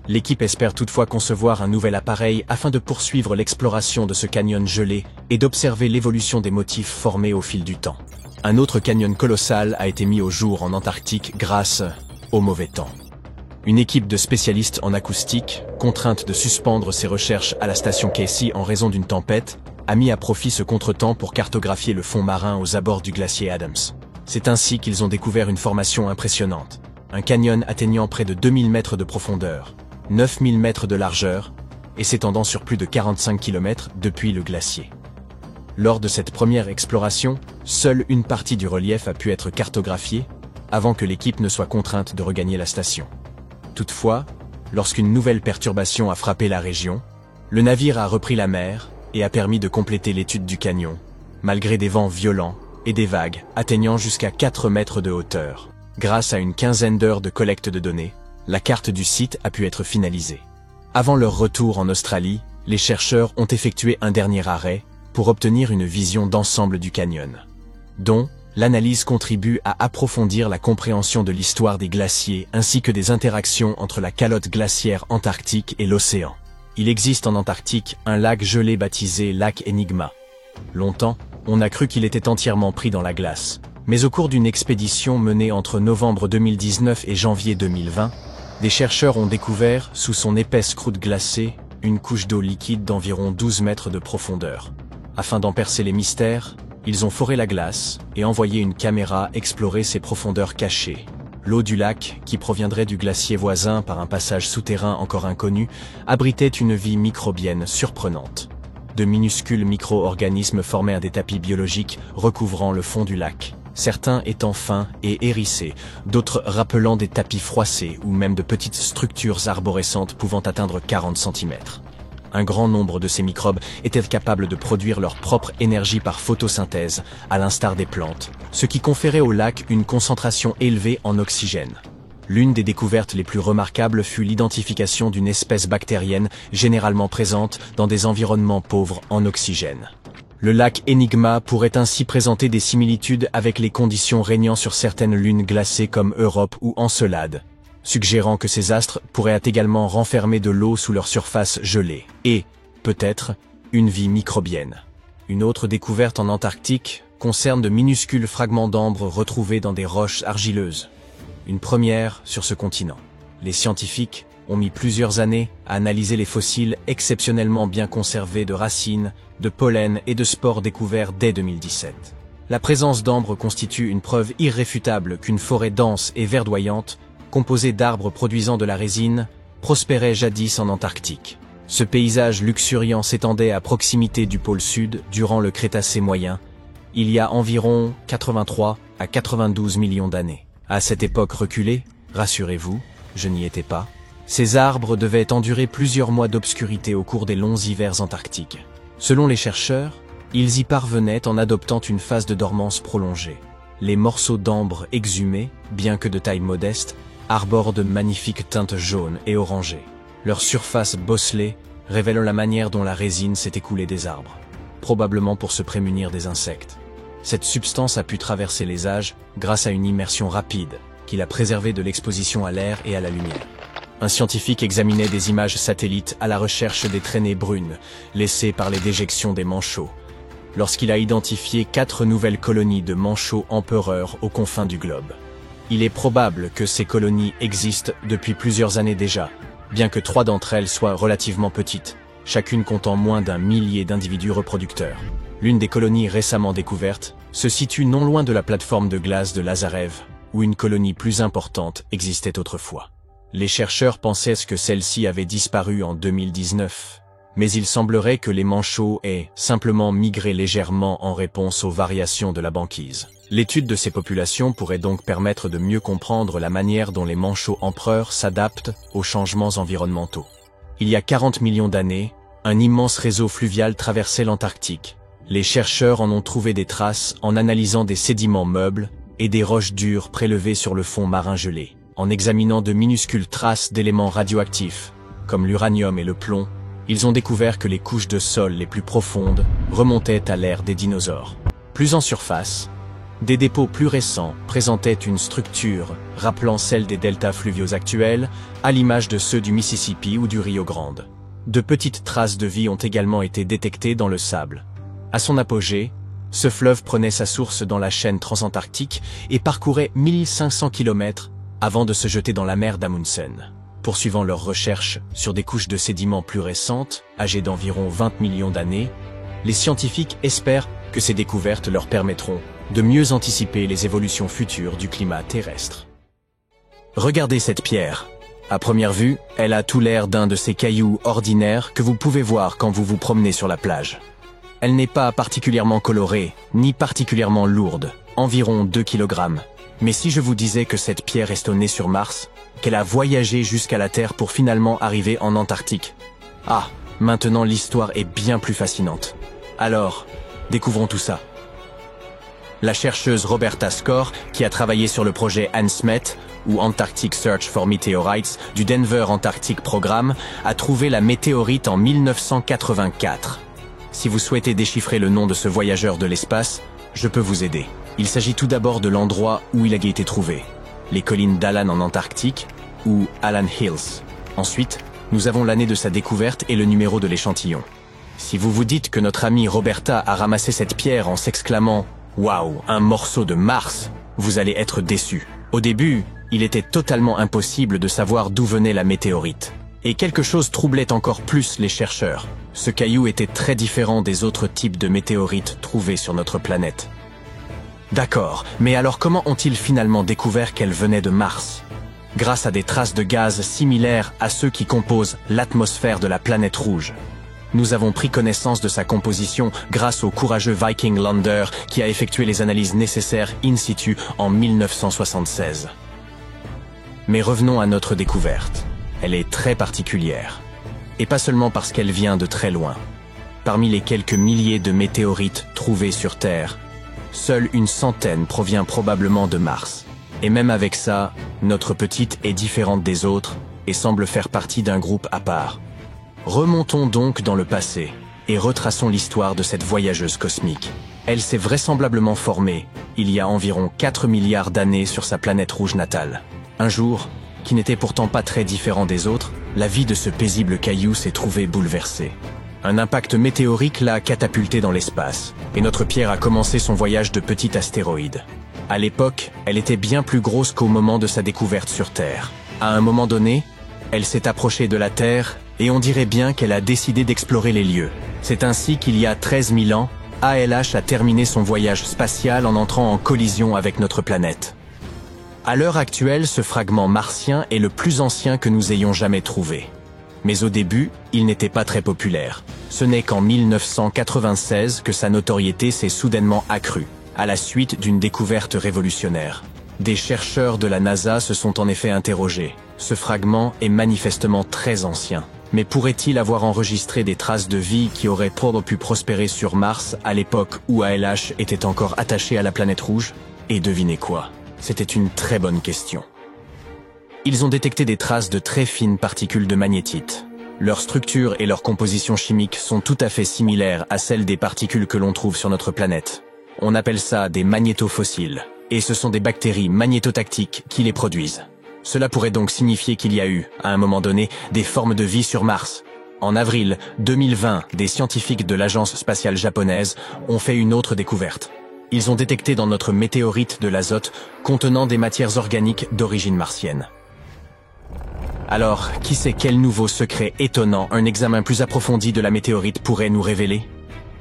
L'équipe espère toutefois concevoir un nouvel appareil afin de poursuivre l'exploration de ce canyon gelé et d'observer l'évolution des motifs formés au fil du temps. Un autre canyon colossal a été mis au jour en Antarctique grâce au mauvais temps. Une équipe de spécialistes en acoustique, contrainte de suspendre ses recherches à la station Casey en raison d'une tempête, a mis à profit ce contretemps pour cartographier le fond marin aux abords du glacier Adams. C'est ainsi qu'ils ont découvert une formation impressionnante. Un canyon atteignant près de 2000 mètres de profondeur, 9000 mètres de largeur et s'étendant sur plus de 45 km depuis le glacier. Lors de cette première exploration, seule une partie du relief a pu être cartographiée avant que l'équipe ne soit contrainte de regagner la station. Toutefois, lorsqu'une nouvelle perturbation a frappé la région, le navire a repris la mer et a permis de compléter l'étude du canyon, malgré des vents violents et des vagues atteignant jusqu'à 4 mètres de hauteur. Grâce à une quinzaine d'heures de collecte de données, la carte du site a pu être finalisée. Avant leur retour en Australie, les chercheurs ont effectué un dernier arrêt pour obtenir une vision d'ensemble du canyon, dont l'analyse contribue à approfondir la compréhension de l'histoire des glaciers ainsi que des interactions entre la calotte glaciaire antarctique et l'océan. Il existe en Antarctique un lac gelé baptisé lac Enigma. Longtemps, on a cru qu'il était entièrement pris dans la glace, mais au cours d'une expédition menée entre novembre 2019 et janvier 2020, des chercheurs ont découvert, sous son épaisse croûte glacée, une couche d'eau liquide d'environ 12 mètres de profondeur. Afin d'en percer les mystères, ils ont foré la glace et envoyé une caméra explorer ses profondeurs cachées. L'eau du lac, qui proviendrait du glacier voisin par un passage souterrain encore inconnu, abritait une vie microbienne surprenante. De minuscules micro-organismes formaient des tapis biologiques recouvrant le fond du lac, certains étant fins et hérissés, d'autres rappelant des tapis froissés ou même de petites structures arborescentes pouvant atteindre 40 cm. Un grand nombre de ces microbes étaient capables de produire leur propre énergie par photosynthèse, à l'instar des plantes, ce qui conférait au lac une concentration élevée en oxygène. L'une des découvertes les plus remarquables fut l'identification d'une espèce bactérienne généralement présente dans des environnements pauvres en oxygène. Le lac Enigma pourrait ainsi présenter des similitudes avec les conditions régnant sur certaines lunes glacées comme Europe ou Encelade, suggérant que ces astres pourraient également renfermer de l'eau sous leur surface gelée, et, peut-être, une vie microbienne. Une autre découverte en Antarctique concerne de minuscules fragments d'ambre retrouvés dans des roches argileuses. Une première sur ce continent. Les scientifiques ont mis plusieurs années à analyser les fossiles exceptionnellement bien conservés de racines, de pollen et de spores découverts dès 2017. La présence d'ambre constitue une preuve irréfutable qu'une forêt dense et verdoyante, composée d'arbres produisant de la résine, prospérait jadis en Antarctique. Ce paysage luxuriant s'étendait à proximité du pôle sud durant le Crétacé moyen, il y a environ 83 à 92 millions d'années. À cette époque reculée, rassurez-vous, je n'y étais pas, ces arbres devaient endurer plusieurs mois d'obscurité au cours des longs hivers antarctiques. Selon les chercheurs, ils y parvenaient en adoptant une phase de dormance prolongée. Les morceaux d'ambre exhumés, bien que de taille modeste, arborent de magnifiques teintes jaunes et orangées. Leur surface bosselée révèle la manière dont la résine s'est écoulée des arbres, probablement pour se prémunir des insectes. Cette substance a pu traverser les âges grâce à une immersion rapide qui l'a préservée de l'exposition à l'air et à la lumière. Un scientifique examinait des images satellites à la recherche des traînées brunes laissées par les déjections des manchots, lorsqu'il a identifié 4 nouvelles colonies de manchots empereurs aux confins du globe. Il est probable que ces colonies existent depuis plusieurs années déjà, bien que 3 d'entre elles soient relativement petites, chacune comptant moins d'1 millier d'individus reproducteurs. L'une des colonies récemment découvertes se situe non loin de la plateforme de glace de Lazarev, où une colonie plus importante existait autrefois. Les chercheurs pensaient que celle-ci avait disparu en 2019, mais il semblerait que les manchots aient simplement migré légèrement en réponse aux variations de la banquise. L'étude de ces populations pourrait donc permettre de mieux comprendre la manière dont les manchots empereurs s'adaptent aux changements environnementaux. Il y a 40 millions d'années, un immense réseau fluvial traversait l'Antarctique. Les chercheurs en ont trouvé des traces en analysant des sédiments meubles et des roches dures prélevées sur le fond marin gelé. En examinant de minuscules traces d'éléments radioactifs, comme l'uranium et le plomb, ils ont découvert que les couches de sol les plus profondes remontaient à l'ère des dinosaures. Plus en surface, des dépôts plus récents présentaient une structure rappelant celle des deltas fluviaux actuels, à l'image de ceux du Mississippi ou du Rio Grande. De petites traces de vie ont également été détectées dans le sable. À son apogée, ce fleuve prenait sa source dans la chaîne transantarctique et parcourait 1500 km avant de se jeter dans la mer d'Amundsen. Poursuivant leurs recherches sur des couches de sédiments plus récentes, âgées d'environ 20 millions d'années, les scientifiques espèrent que ces découvertes leur permettront de mieux anticiper les évolutions futures du climat terrestre. Regardez cette pierre. À première vue, elle a tout l'air d'un de ces cailloux ordinaires que vous pouvez voir quand vous vous promenez sur la plage. Elle n'est pas particulièrement colorée, ni particulièrement lourde, environ 2 kg. Mais si je vous disais que cette pierre est née sur Mars, qu'elle a voyagé jusqu'à la Terre pour finalement arriver en Antarctique. Ah, maintenant l'histoire est bien plus fascinante. Alors, découvrons tout ça. La chercheuse Roberta Skor, qui a travaillé sur le projet ANSMET, ou Antarctic Search for Meteorites, du Denver Antarctic Programme, a trouvé la météorite en 1984. Si vous souhaitez déchiffrer le nom de ce voyageur de l'espace, je peux vous aider. Il s'agit tout d'abord de l'endroit où il a été trouvé, les collines d'Alan en Antarctique, ou Alan Hills. Ensuite, nous avons l'année de sa découverte et le numéro de l'échantillon. Si vous vous dites que notre amie Roberta a ramassé cette pierre en s'exclamant « Waouh, un morceau de Mars !», vous allez être déçus. Au début, il était totalement impossible de savoir d'où venait la météorite. Et quelque chose troublait encore plus les chercheurs. Ce caillou était très différent des autres types de météorites trouvés sur notre planète. D'accord, mais alors comment ont-ils finalement découvert qu'elle venait de Mars? Grâce à des traces de gaz similaires à ceux qui composent l'atmosphère de la planète rouge. Nous avons pris connaissance de sa composition grâce au courageux Viking Lander qui a effectué les analyses nécessaires in situ en 1976. Mais revenons à notre découverte. Elle est très particulière. Et pas seulement parce qu'elle vient de très loin. Parmi les quelques milliers de météorites trouvées sur Terre, seule une centaine provient probablement de Mars. Et même avec ça, notre petite est différente des autres et semble faire partie d'un groupe à part. Remontons donc dans le passé et retraçons l'histoire de cette voyageuse cosmique. Elle s'est vraisemblablement formée il y a environ 4 milliards d'années sur sa planète rouge natale. Un jour, qui n'était pourtant pas très différent des autres, la vie de ce paisible caillou s'est trouvée bouleversée. Un impact météorique l'a catapulté dans l'espace, et notre pierre a commencé son voyage de petit astéroïde. À l'époque, elle était bien plus grosse qu'au moment de sa découverte sur Terre. À un moment donné, elle s'est approchée de la Terre, et on dirait bien qu'elle a décidé d'explorer les lieux. C'est ainsi qu'il y a 13 000 ans, ALH a terminé son voyage spatial en entrant en collision avec notre planète. À l'heure actuelle, ce fragment martien est le plus ancien que nous ayons jamais trouvé. Mais au début, il n'était pas très populaire. Ce n'est qu'en 1996 que sa notoriété s'est soudainement accrue, à la suite d'une découverte révolutionnaire. Des chercheurs de la NASA se sont en effet interrogés. Ce fragment est manifestement très ancien. Mais pourrait-il avoir enregistré des traces de vie qui auraient pu prospérer sur Mars à l'époque où ALH était encore attaché à la planète rouge? Et devinez quoi? C'était une très bonne question. Ils ont détecté des traces de très fines particules de magnétite. Leur structure et leur composition chimique sont tout à fait similaires à celles des particules que l'on trouve sur notre planète. On appelle ça des magnétofossiles, et ce sont des bactéries magnétotactiques qui les produisent. Cela pourrait donc signifier qu'il y a eu, à un moment donné, des formes de vie sur Mars. En avril 2020, des scientifiques de l'agence spatiale japonaise ont fait une autre découverte. Ils ont détecté dans notre météorite de l'azote contenant des matières organiques d'origine martienne. Alors, qui sait quel nouveau secret étonnant un examen plus approfondi de la météorite pourrait nous révéler?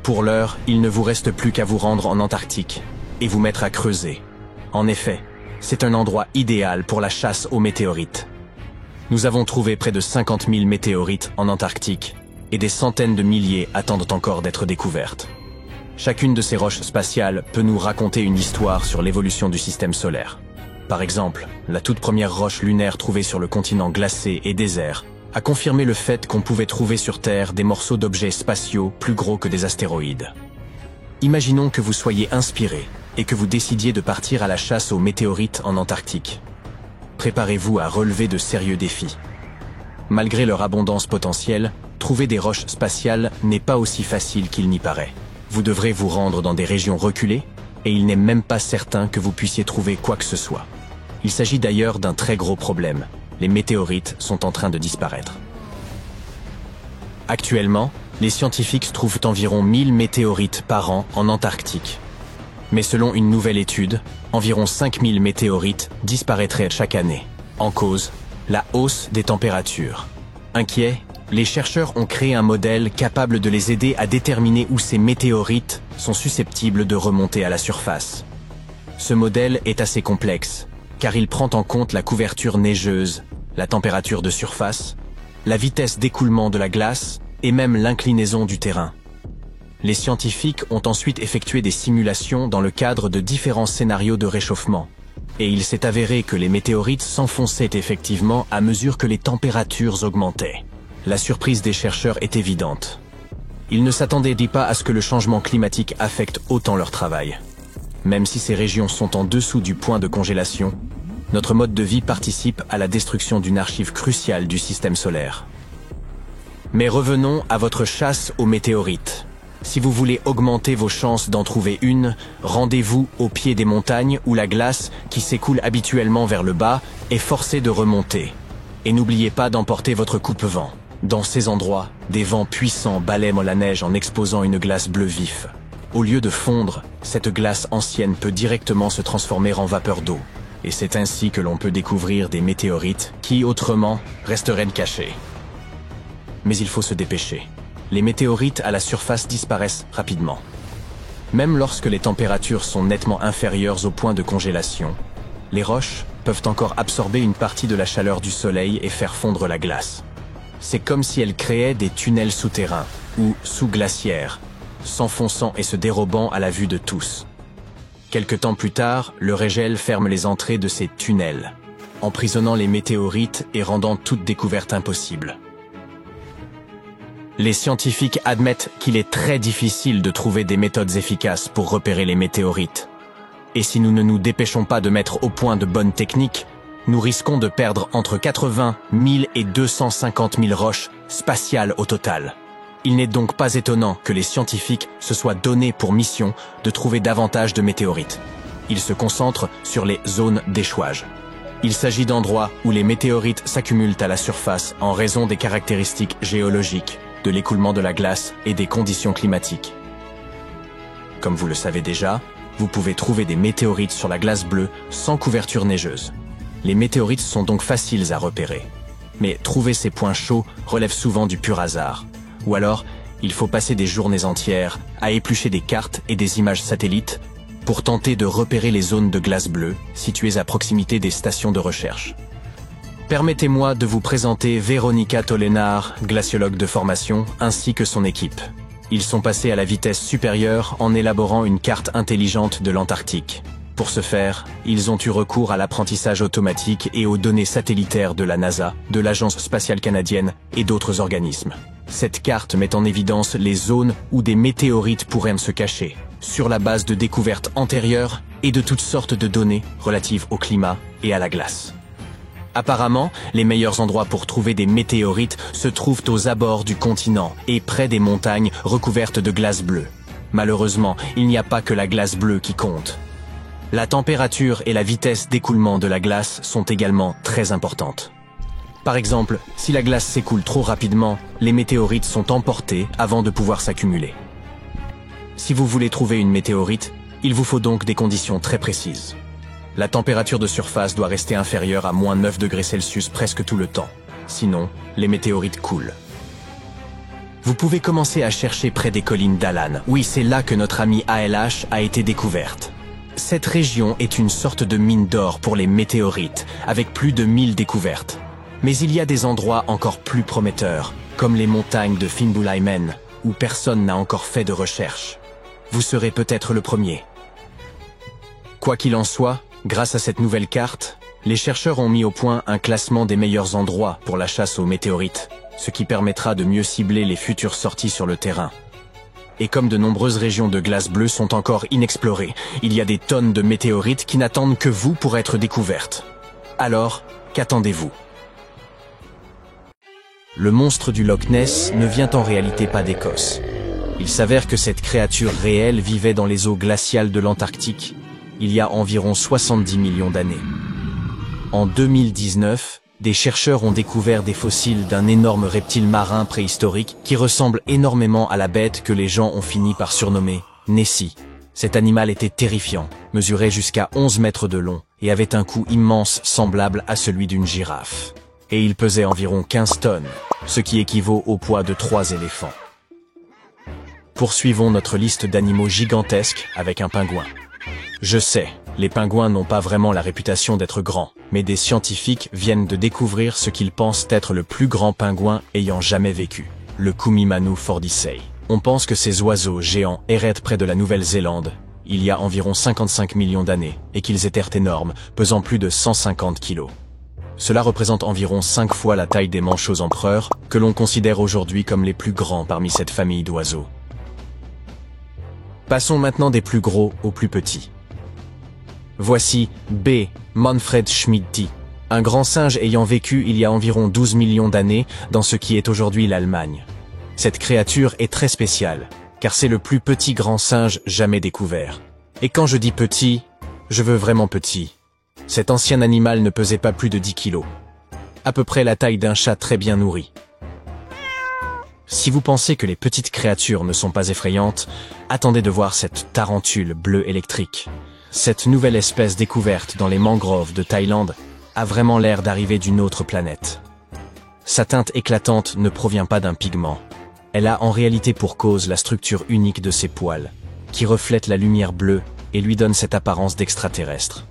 Pour l'heure, il ne vous reste plus qu'à vous rendre en Antarctique et vous mettre à creuser. En effet, c'est un endroit idéal pour la chasse aux météorites. Nous avons trouvé près de 50 000 météorites en Antarctique et des centaines de milliers attendent encore d'être découvertes. Chacune de ces roches spatiales peut nous raconter une histoire sur l'évolution du système solaire. Par exemple, la toute première roche lunaire trouvée sur le continent glacé et désert a confirmé le fait qu'on pouvait trouver sur Terre des morceaux d'objets spatiaux plus gros que des astéroïdes. Imaginons que vous soyez inspiré et que vous décidiez de partir à la chasse aux météorites en Antarctique. Préparez-vous à relever de sérieux défis. Malgré leur abondance potentielle, trouver des roches spatiales n'est pas aussi facile qu'il n'y paraît. Vous devrez vous rendre dans des régions reculées et il n'est même pas certain que vous puissiez trouver quoi que ce soit. Il s'agit d'ailleurs d'un très gros problème. Les météorites sont en train de disparaître. Actuellement, les scientifiques trouvent environ 1000 météorites par an en Antarctique. Mais selon une nouvelle étude, environ 5000 météorites disparaîtraient chaque année. En cause, la hausse des températures. Inquiets, les chercheurs ont créé un modèle capable de les aider à déterminer où ces météorites sont susceptibles de remonter à la surface. Ce modèle est assez complexe, car il prend en compte la couverture neigeuse, la température de surface, la vitesse d'écoulement de la glace et même l'inclinaison du terrain. Les scientifiques ont ensuite effectué des simulations dans le cadre de différents scénarios de réchauffement. Et il s'est avéré que les météorites s'enfonçaient effectivement à mesure que les températures augmentaient. La surprise des chercheurs est évidente. Ils ne s'attendaient pas à ce que le changement climatique affecte autant leur travail. Même si ces régions sont en dessous du point de congélation, notre mode de vie participe à la destruction d'une archive cruciale du système solaire. Mais revenons à votre chasse aux météorites. Si vous voulez augmenter vos chances d'en trouver une, rendez-vous au pied des montagnes où la glace, qui s'écoule habituellement vers le bas, est forcée de remonter. Et n'oubliez pas d'emporter votre coupe-vent. Dans ces endroits, des vents puissants balaient la neige en exposant une glace bleu vif. Au lieu de fondre, cette glace ancienne peut directement se transformer en vapeur d'eau. Et c'est ainsi que l'on peut découvrir des météorites qui, autrement, resteraient cachés. Mais il faut se dépêcher. Les météorites à la surface disparaissent rapidement. Même lorsque les températures sont nettement inférieures au point de congélation, les roches peuvent encore absorber une partie de la chaleur du soleil et faire fondre la glace. C'est comme si elles créaient des tunnels souterrains, ou sous-glaciaires, s'enfonçant et se dérobant à la vue de tous. Quelque temps plus tard, le régel ferme les entrées de ces tunnels, emprisonnant les météorites et rendant toute découverte impossible. Les scientifiques admettent qu'il est très difficile de trouver des méthodes efficaces pour repérer les météorites. Et si nous ne nous dépêchons pas de mettre au point de bonnes techniques, nous risquons de perdre entre 80 000 et 250 000 roches spatiales au total. Il n'est donc pas étonnant que les scientifiques se soient donné pour mission de trouver davantage de météorites. Ils se concentrent sur les zones d'échouage. Il s'agit d'endroits où les météorites s'accumulent à la surface en raison des caractéristiques géologiques, de l'écoulement de la glace et des conditions climatiques. Comme vous le savez déjà, vous pouvez trouver des météorites sur la glace bleue sans couverture neigeuse. Les météorites sont donc faciles à repérer. Mais trouver ces points chauds relève souvent du pur hasard. Ou alors, il faut passer des journées entières à éplucher des cartes et des images satellites pour tenter de repérer les zones de glace bleue situées à proximité des stations de recherche. Permettez-moi de vous présenter Véronica Tolénard, glaciologue de formation, ainsi que son équipe. Ils sont passés à la vitesse supérieure en élaborant une carte intelligente de l'Antarctique. Pour ce faire, ils ont eu recours à l'apprentissage automatique et aux données satellitaires de la NASA, de l'Agence spatiale canadienne et d'autres organismes. Cette carte met en évidence les zones où des météorites pourraient se cacher, sur la base de découvertes antérieures et de toutes sortes de données relatives au climat et à la glace. Apparemment, les meilleurs endroits pour trouver des météorites se trouvent aux abords du continent et près des montagnes recouvertes de glace bleue. Malheureusement, il n'y a pas que la glace bleue qui compte. La température et la vitesse d'écoulement de la glace sont également très importantes. Par exemple, si la glace s'écoule trop rapidement, les météorites sont emportées avant de pouvoir s'accumuler. Si vous voulez trouver une météorite, il vous faut donc des conditions très précises. La température de surface doit rester inférieure à moins 9 degrés Celsius presque tout le temps. Sinon, les météorites coulent. Vous pouvez commencer à chercher près des collines d'Alan. Oui, c'est là que notre amie ALH a été découverte. Cette région est une sorte de mine d'or pour les météorites, avec plus de 1000 découvertes. Mais il y a des endroits encore plus prometteurs, comme les montagnes de Fimbulaimen, où personne n'a encore fait de recherche. Vous serez peut-être le premier. Quoi qu'il en soit, grâce à cette nouvelle carte, les chercheurs ont mis au point un classement des meilleurs endroits pour la chasse aux météorites, ce qui permettra de mieux cibler les futures sorties sur le terrain. Et comme de nombreuses régions de glace bleue sont encore inexplorées, il y a des tonnes de météorites qui n'attendent que vous pour être découvertes. Alors, qu'attendez-vous ? Le monstre du Loch Ness ne vient en réalité pas d'Écosse. Il s'avère que cette créature réelle vivait dans les eaux glaciales de l'Antarctique il y a environ 70 millions d'années. En 2019, des chercheurs ont découvert des fossiles d'un énorme reptile marin préhistorique qui ressemble énormément à la bête que les gens ont fini par surnommer Nessie. Cet animal était terrifiant, mesurait jusqu'à 11 mètres de long et avait un cou immense semblable à celui d'une girafe. Et il pesait environ 15 tonnes, ce qui équivaut au poids de 3 éléphants. Poursuivons notre liste d'animaux gigantesques avec un pingouin. Je sais, les pingouins n'ont pas vraiment la réputation d'être grands, mais des scientifiques viennent de découvrir ce qu'ils pensent être le plus grand pingouin ayant jamais vécu, le Kumimanu fordisei. On pense que ces oiseaux géants erraient près de la Nouvelle-Zélande il y a environ 55 millions d'années et qu'ils étaient énormes, pesant plus de 150 kilos. Cela représente environ 5 fois la taille des manchots empereurs, que l'on considère aujourd'hui comme les plus grands parmi cette famille d'oiseaux. Passons maintenant des plus gros aux plus petits. Voici B. Manfred Schmidt, un grand singe ayant vécu il y a environ 12 millions d'années dans ce qui est aujourd'hui l'Allemagne. Cette créature est très spéciale, car c'est le plus petit grand singe jamais découvert. Et quand je dis petit, je veux vraiment petit. Cet ancien animal ne pesait pas plus de 10 kilos. À peu près la taille d'un chat très bien nourri. Si vous pensez que les petites créatures ne sont pas effrayantes, attendez de voir cette tarentule bleue électrique. Cette nouvelle espèce découverte dans les mangroves de Thaïlande a vraiment l'air d'arriver d'une autre planète. Sa teinte éclatante ne provient pas d'un pigment. Elle a en réalité pour cause la structure unique de ses poils, qui reflète la lumière bleue et lui donne cette apparence d'extraterrestre.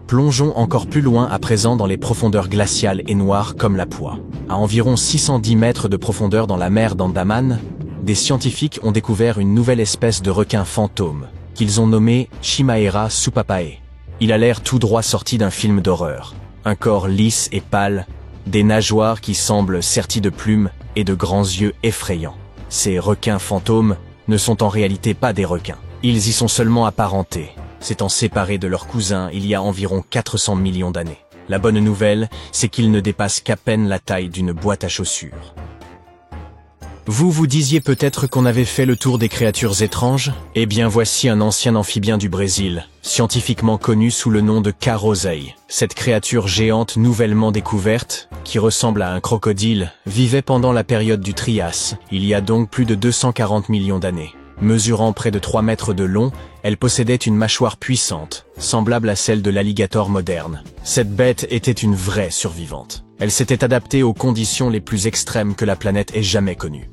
Plongeons encore plus loin à présent dans les profondeurs glaciales et noires comme la Poix. À environ 610 mètres de profondeur dans la mer d'Andaman, des scientifiques ont découvert une nouvelle espèce de requin fantôme, qu'ils ont nommé Chimaera supapae. Il a l'air tout droit sorti d'un film d'horreur. Un corps lisse et pâle, des nageoires qui semblent serties de plumes et de grands yeux effrayants. Ces requins fantômes ne sont en réalité pas des requins. Ils y sont seulement apparentés, s'étant séparés de leurs cousins il y a environ 400 millions d'années. La bonne nouvelle, c'est qu'ils ne dépassent qu'à peine la taille d'une boîte à chaussures. Vous vous disiez peut-être qu'on avait fait le tour des créatures étranges? Eh bien voici un ancien amphibien du Brésil, scientifiquement connu sous le nom de Carosei. Cette créature géante nouvellement découverte, qui ressemble à un crocodile, vivait pendant la période du Trias, il y a donc plus de 240 millions d'années. Mesurant près de 3 mètres de long, elle possédait une mâchoire puissante, semblable à celle de l'alligator moderne. Cette bête était une vraie survivante. Elle s'était adaptée aux conditions les plus extrêmes que la planète ait jamais connues.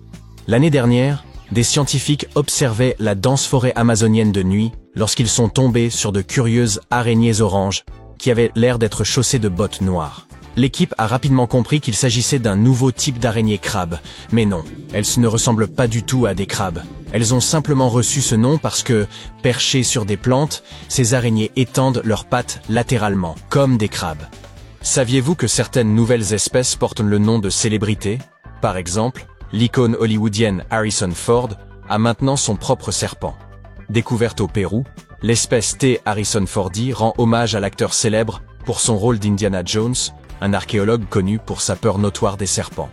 L'année dernière, des scientifiques observaient la dense forêt amazonienne de nuit lorsqu'ils sont tombés sur de curieuses araignées oranges qui avaient l'air d'être chaussées de bottes noires. L'équipe a rapidement compris qu'il s'agissait d'un nouveau type d'araignée crabe, mais non, elles ne ressemblent pas du tout à des crabes. Elles ont simplement reçu ce nom parce que, perchées sur des plantes, ces araignées étendent leurs pattes latéralement, comme des crabes. Saviez-vous que certaines nouvelles espèces portent le nom de célébrités? Par exemple, l'icône hollywoodienne Harrison Ford a maintenant son propre serpent. Découverte au Pérou, l'espèce T. Harrison Fordi rend hommage à l'acteur célèbre pour son rôle d'Indiana Jones, un archéologue connu pour sa peur notoire des serpents.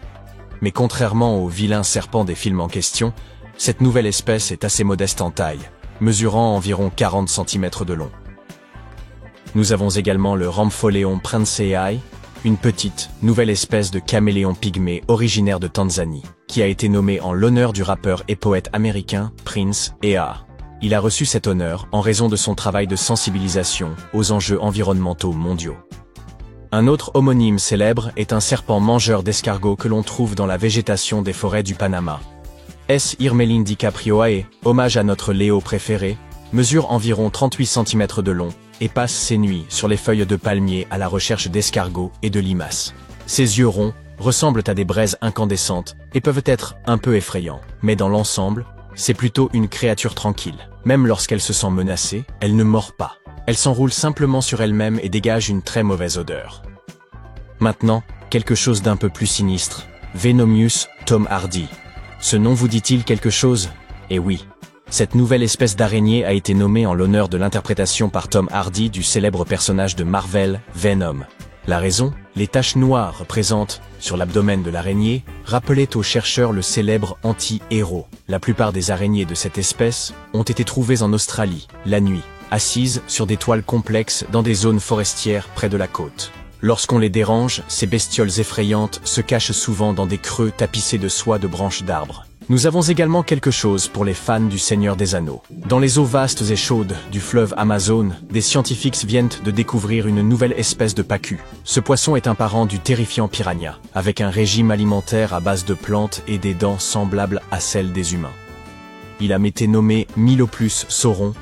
Mais contrairement aux vilains serpents des films en question, cette nouvelle espèce est assez modeste en taille, mesurant environ 40 cm de long. Nous avons également le Rhampholeon princeai, une petite, nouvelle espèce de caméléon pygmée originaire de Tanzanie, qui a été nommé en l'honneur du rappeur et poète américain Prince Ea. Il a reçu cet honneur en raison de son travail de sensibilisation aux enjeux environnementaux mondiaux. Un autre homonyme célèbre est un serpent mangeur d'escargots que l'on trouve dans la végétation des forêts du Panama. S. Irmelin DiCaprioae, hommage à notre Léo préféré, mesure environ 38 cm de long et passe ses nuits sur les feuilles de palmier à la recherche d'escargots et de limaces. Ses yeux ronds ressemblent à des braises incandescentes et peuvent être un peu effrayants, mais dans l'ensemble, c'est plutôt une créature tranquille. Même lorsqu'elle se sent menacée, elle ne mord pas. Elle s'enroule simplement sur elle-même et dégage une très mauvaise odeur. Maintenant, quelque chose d'un peu plus sinistre. Venomius Tom Hardy. Ce nom vous dit-il quelque chose? Eh oui. Cette nouvelle espèce d'araignée a été nommée en l'honneur de l'interprétation par Tom Hardy du célèbre personnage de Marvel, Venom. La raison? Les taches noires présentes sur l'abdomen de l'araignée rappelaient aux chercheurs le célèbre anti-héros. La plupart des araignées de cette espèce ont été trouvées en Australie, la nuit, assises sur des toiles complexes dans des zones forestières près de la côte. Lorsqu'on les dérange, ces bestioles effrayantes se cachent souvent dans des creux tapissés de soie de branches d'arbres. Nous avons également quelque chose pour les fans du Seigneur des Anneaux. Dans les eaux vastes et chaudes du fleuve Amazon, des scientifiques viennent de découvrir une nouvelle espèce de pacu. Ce poisson est un parent du terrifiant piranha, avec un régime alimentaire à base de plantes et des dents semblables à celles des humains. Il a été nommé Myloplus sauron,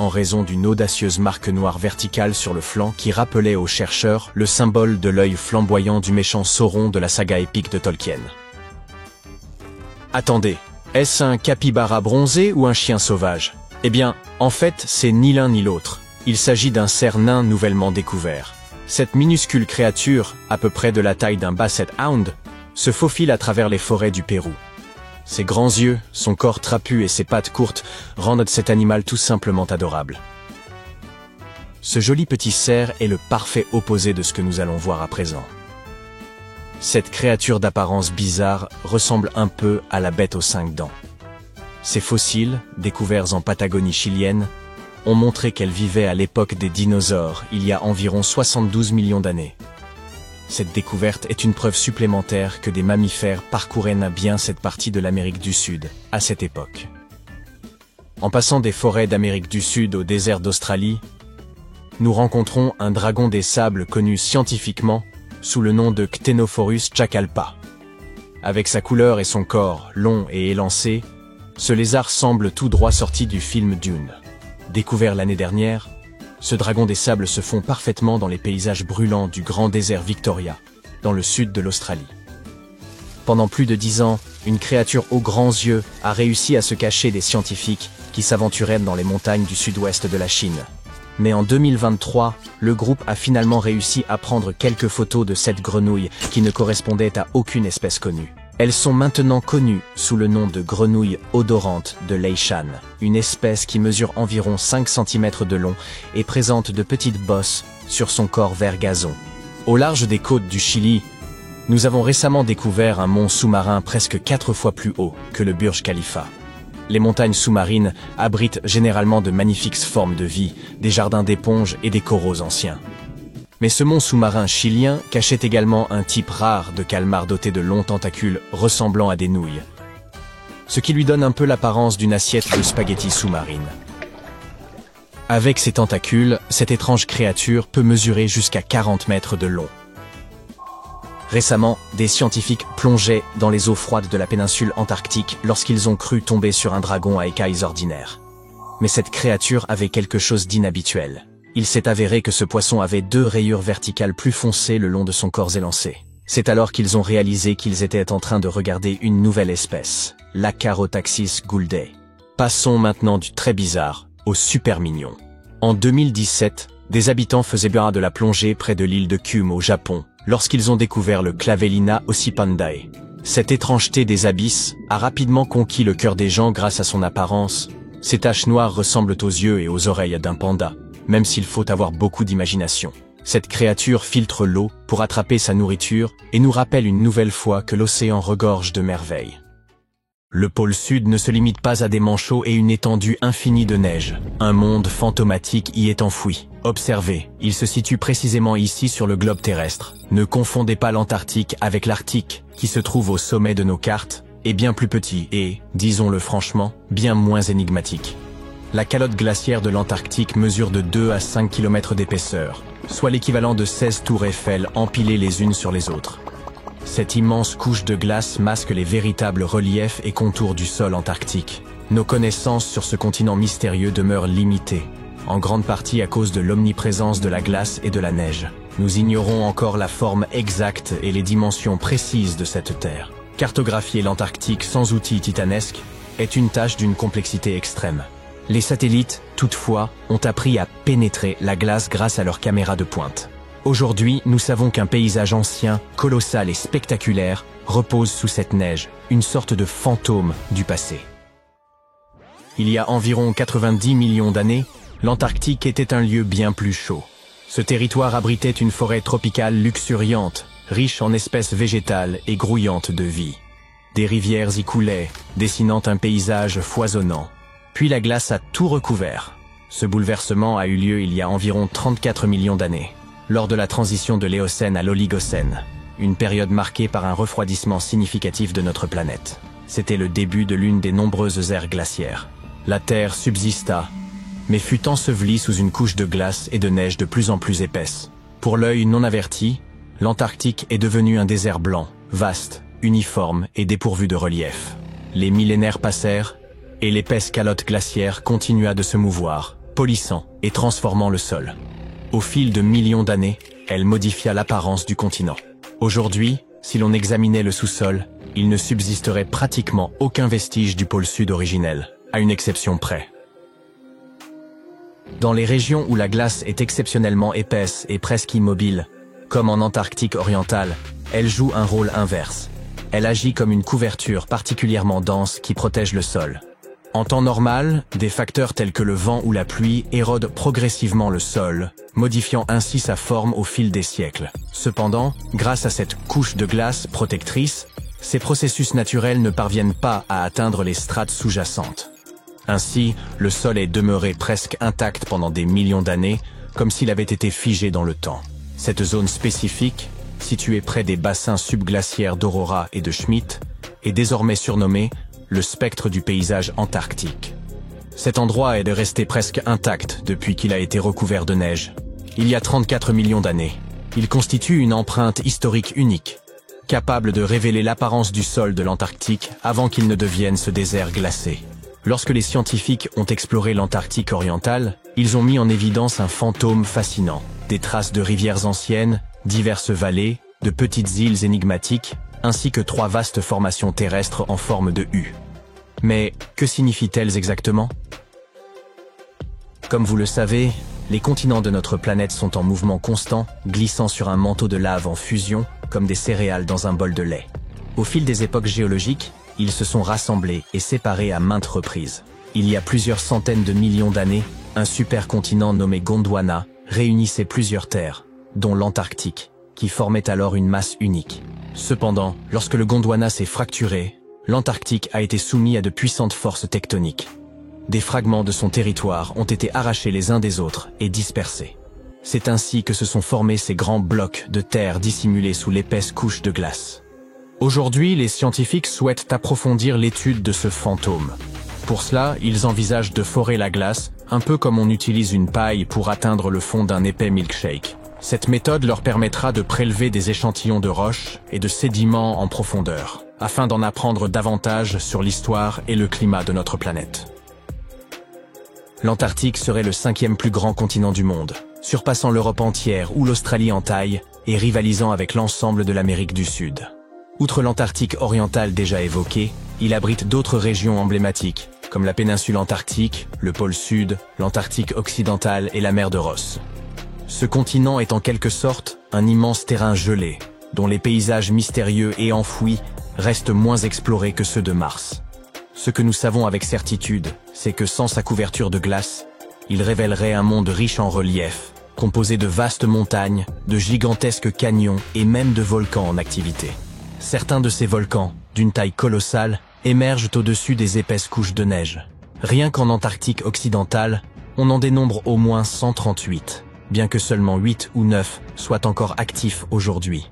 en raison d'une audacieuse marque noire verticale sur le flanc qui rappelait aux chercheurs le symbole de l'œil flamboyant du méchant Sauron de la saga épique de Tolkien. Attendez, est-ce un capybara bronzé ou un chien sauvage? Eh bien, en fait, c'est ni l'un ni l'autre. Il s'agit d'un cerf nain nouvellement découvert. Cette minuscule créature, à peu près de la taille d'un basset hound, se faufile à travers les forêts du Pérou. Ses grands yeux, son corps trapu et ses pattes courtes rendent cet animal tout simplement adorable. Ce joli petit cerf est le parfait opposé de ce que nous allons voir à présent. Cette créature d'apparence bizarre ressemble un peu à la bête aux 5 dents. Ces fossiles, découverts en Patagonie chilienne, ont montré qu'elle vivait à l'époque des dinosaures, il y a environ 72 millions d'années. Cette découverte est une preuve supplémentaire que des mammifères parcouraient bien cette partie de l'Amérique du Sud, à cette époque. En passant des forêts d'Amérique du Sud au désert d'Australie, nous rencontrons un dragon des sables connu scientifiquement sous le nom de Ctenophorus chacalpa. Avec sa couleur et son corps long et élancé, ce lézard semble tout droit sorti du film Dune. Découvert l'année dernière, ce dragon des sables se fond parfaitement dans les paysages brûlants du grand désert Victoria, dans le sud de l'Australie. Pendant plus de 10 ans, une créature aux grands yeux a réussi à se cacher des scientifiques qui s'aventuraient dans les montagnes du sud-ouest de la Chine. Mais en 2023, le groupe a finalement réussi à prendre quelques photos de cette grenouille qui ne correspondait à aucune espèce connue. Elles sont maintenant connues sous le nom de grenouille odorante de Leishan, une espèce qui mesure environ 5 cm de long et présente de petites bosses sur son corps vert gazon. Au large des côtes du Chili, nous avons récemment découvert un mont sous-marin presque 4 fois plus haut que le Burj Khalifa. Les montagnes sous-marines abritent généralement de magnifiques formes de vie, des jardins d'éponges et des coraux anciens. Mais ce mont sous-marin chilien cachait également un type rare de calmar doté de longs tentacules ressemblant à des nouilles, ce qui lui donne un peu l'apparence d'une assiette de spaghettis sous-marine. Avec ses tentacules, cette étrange créature peut mesurer jusqu'à 40 mètres de long. Récemment, des scientifiques plongeaient dans les eaux froides de la péninsule antarctique lorsqu'ils ont cru tomber sur un dragon à écailles ordinaires. Mais cette créature avait quelque chose d'inhabituel. Il s'est avéré que ce poisson avait 2 rayures verticales plus foncées le long de son corps élancé. C'est alors qu'ils ont réalisé qu'ils étaient en train de regarder une nouvelle espèce, l'Acarotaxis gouldae. Passons maintenant du très bizarre au super mignon. En 2017, des habitants faisaient bien de la plongée près de l'île de Kyūm au Japon, lorsqu'ils ont découvert le Clavellina ossipandae. Cette étrangeté des abysses a rapidement conquis le cœur des gens grâce à son apparence. Ces taches noires ressemblent aux yeux et aux oreilles d'un panda, même s'il faut avoir beaucoup d'imagination. Cette créature filtre l'eau pour attraper sa nourriture et nous rappelle une nouvelle fois que l'océan regorge de merveilles. Le pôle sud ne se limite pas à des manchots et une étendue infinie de neige. Un monde fantomatique y est enfoui. Observez, il se situe précisément ici sur le globe terrestre. Ne confondez pas l'Antarctique avec l'Arctique, qui se trouve au sommet de nos cartes, est bien plus petit et, disons-le franchement, bien moins énigmatique. La calotte glaciaire de l'Antarctique mesure de 2 à 5 km d'épaisseur, soit l'équivalent de 16 tours Eiffel empilées les unes sur les autres. Cette immense couche de glace masque les véritables reliefs et contours du sol antarctique. Nos connaissances sur ce continent mystérieux demeurent limitées, en grande partie à cause de l'omniprésence de la glace et de la neige. Nous ignorons encore la forme exacte et les dimensions précises de cette terre. Cartographier l'Antarctique sans outils titanesques est une tâche d'une complexité extrême. Les satellites, toutefois, ont appris à pénétrer la glace grâce à leurs caméras de pointe. Aujourd'hui, nous savons qu'un paysage ancien, colossal et spectaculaire repose sous cette neige, une sorte de fantôme du passé. Il y a environ 90 millions d'années, l'Antarctique était un lieu bien plus chaud. Ce territoire abritait une forêt tropicale luxuriante, riche en espèces végétales et grouillante de vie. Des rivières y coulaient, dessinant un paysage foisonnant. Puis la glace a tout recouvert. Ce bouleversement a eu lieu il y a environ 34 millions d'années, lors de la transition de l'Éocène à l'Oligocène, une période marquée par un refroidissement significatif de notre planète. C'était le début de l'une des nombreuses ères glaciaires. La Terre subsista, mais fut ensevelie sous une couche de glace et de neige de plus en plus épaisse. Pour l'œil non averti, l'Antarctique est devenu un désert blanc, vaste, uniforme et dépourvu de relief. Les millénaires passèrent, et l'épaisse calotte glaciaire continua de se mouvoir, polissant et transformant le sol. Au fil de millions d'années, elle modifia l'apparence du continent. Aujourd'hui, si l'on examinait le sous-sol, il ne subsisterait pratiquement aucun vestige du pôle sud originel, à une exception près. Dans les régions où la glace est exceptionnellement épaisse et presque immobile, comme en Antarctique orientale, elle joue un rôle inverse. Elle agit comme une couverture particulièrement dense qui protège le sol. En temps normal, des facteurs tels que le vent ou la pluie érodent progressivement le sol, modifiant ainsi sa forme au fil des siècles. Cependant, grâce à cette couche de glace protectrice, ces processus naturels ne parviennent pas à atteindre les strates sous-jacentes. Ainsi, le sol est demeuré presque intact pendant des millions d'années, comme s'il avait été figé dans le temps. Cette zone spécifique, située près des bassins subglaciaires d'Aurora et de Schmidt, est désormais surnommée le spectre du paysage antarctique. Cet endroit est resté presque intact depuis qu'il a été recouvert de neige. Il y a 34 millions d'années. Il constitue une empreinte historique unique, capable de révéler l'apparence du sol de l'Antarctique avant qu'il ne devienne ce désert glacé. Lorsque les scientifiques ont exploré l'Antarctique oriental, ils ont mis en évidence un fantôme fascinant. Des traces de rivières anciennes, diverses vallées, de petites îles énigmatiques, ainsi que 3 vastes formations terrestres en forme de U. Mais que signifient-elles exactement? Comme vous le savez, les continents de notre planète sont en mouvement constant, glissant sur un manteau de lave en fusion, comme des céréales dans un bol de lait. Au fil des époques géologiques, ils se sont rassemblés et séparés à maintes reprises. Il y a plusieurs centaines de millions d'années, un supercontinent nommé Gondwana réunissait plusieurs terres, dont l'Antarctique, qui formait alors une masse unique. Cependant, lorsque le Gondwana s'est fracturé, l'Antarctique a été soumis à de puissantes forces tectoniques. Des fragments de son territoire ont été arrachés les uns des autres et dispersés. C'est ainsi que se sont formés ces grands blocs de terre dissimulés sous l'épaisse couche de glace. Aujourd'hui, les scientifiques souhaitent approfondir l'étude de ce fantôme. Pour cela, ils envisagent de forer la glace, un peu comme on utilise une paille pour atteindre le fond d'un épais milkshake. Cette méthode leur permettra de prélever des échantillons de roches et de sédiments en profondeur, afin d'en apprendre davantage sur l'histoire et le climat de notre planète. L'Antarctique serait le 5e plus grand continent du monde, surpassant l'Europe entière ou l'Australie en taille et rivalisant avec l'ensemble de l'Amérique du Sud. Outre l'Antarctique oriental déjà évoqué, il abrite d'autres régions emblématiques, comme la péninsule antarctique, le pôle Sud, l'Antarctique occidental et la mer de Ross. Ce continent est en quelque sorte un immense terrain gelé, dont les paysages mystérieux et enfouis restent moins explorés que ceux de Mars. Ce que nous savons avec certitude, c'est que sans sa couverture de glace, il révélerait un monde riche en relief, composé de vastes montagnes, de gigantesques canyons et même de volcans en activité. Certains de ces volcans, d'une taille colossale, émergent au-dessus des épaisses couches de neige. Rien qu'en Antarctique occidentale, on en dénombre au moins 138, bien que seulement 8 ou 9 soient encore actifs aujourd'hui.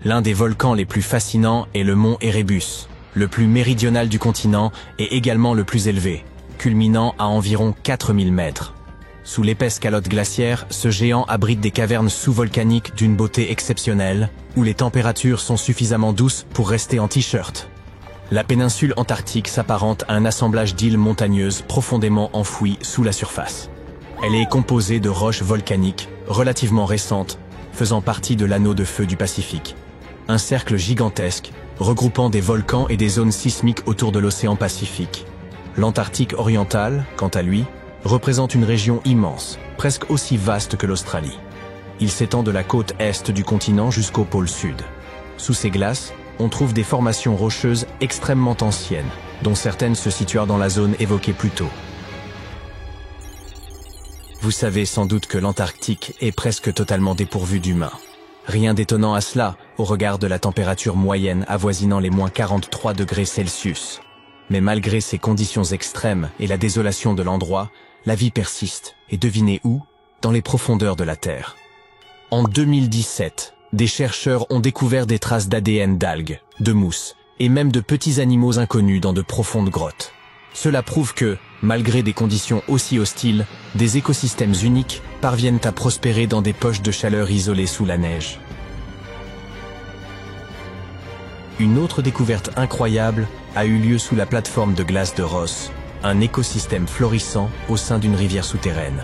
L'un des volcans les plus fascinants est le mont Erebus, le plus méridional du continent et également le plus élevé, culminant à environ 4000 mètres. Sous l'épaisse calotte glaciaire, ce géant abrite des cavernes sous-volcaniques d'une beauté exceptionnelle, où les températures sont suffisamment douces pour rester en t-shirt. La péninsule antarctique s'apparente à un assemblage d'îles montagneuses profondément enfouies sous la surface. Elle est composée de roches volcaniques, relativement récentes, faisant partie de l'anneau de feu du Pacifique. Un cercle gigantesque, regroupant des volcans et des zones sismiques autour de l'océan Pacifique. L'Antarctique oriental, quant à lui, représente une région immense, presque aussi vaste que l'Australie. Il s'étend de la côte est du continent jusqu'au pôle sud. Sous ces glaces, on trouve des formations rocheuses extrêmement anciennes, dont certaines se situent dans la zone évoquée plus tôt. Vous savez sans doute que l'Antarctique est presque totalement dépourvu d'humains. Rien d'étonnant à cela, au regard de la température moyenne avoisinant les moins 43 degrés Celsius. Mais malgré ces conditions extrêmes et la désolation de l'endroit, la vie persiste, et devinez où? Dans les profondeurs de la Terre. En 2017, des chercheurs ont découvert des traces d'ADN d'algues, de mousses, et même de petits animaux inconnus dans de profondes grottes. Cela prouve que, malgré des conditions aussi hostiles, des écosystèmes uniques parviennent à prospérer dans des poches de chaleur isolées sous la neige. Une autre découverte incroyable a eu lieu sous la plateforme de glace de Ross, un écosystème florissant au sein d'une rivière souterraine.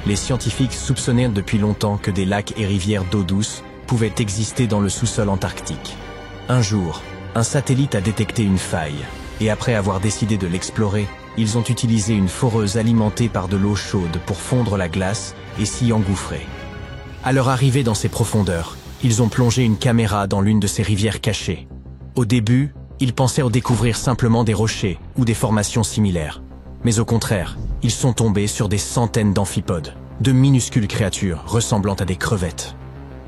Les scientifiques soupçonnèrent depuis longtemps que des lacs et rivières d'eau douce pouvaient exister dans le sous-sol antarctique. Un jour, un satellite a détecté une faille, et après avoir décidé de l'explorer, ils ont utilisé une foreuse alimentée par de l'eau chaude pour fondre la glace et s'y engouffrer. À leur arrivée dans ces profondeurs, ils ont plongé une caméra dans l'une de ces rivières cachées. Au début, Ils pensaient découvrir simplement des rochers ou des formations similaires. Mais au contraire, ils sont tombés sur des centaines d'amphipodes, de minuscules créatures ressemblant à des crevettes.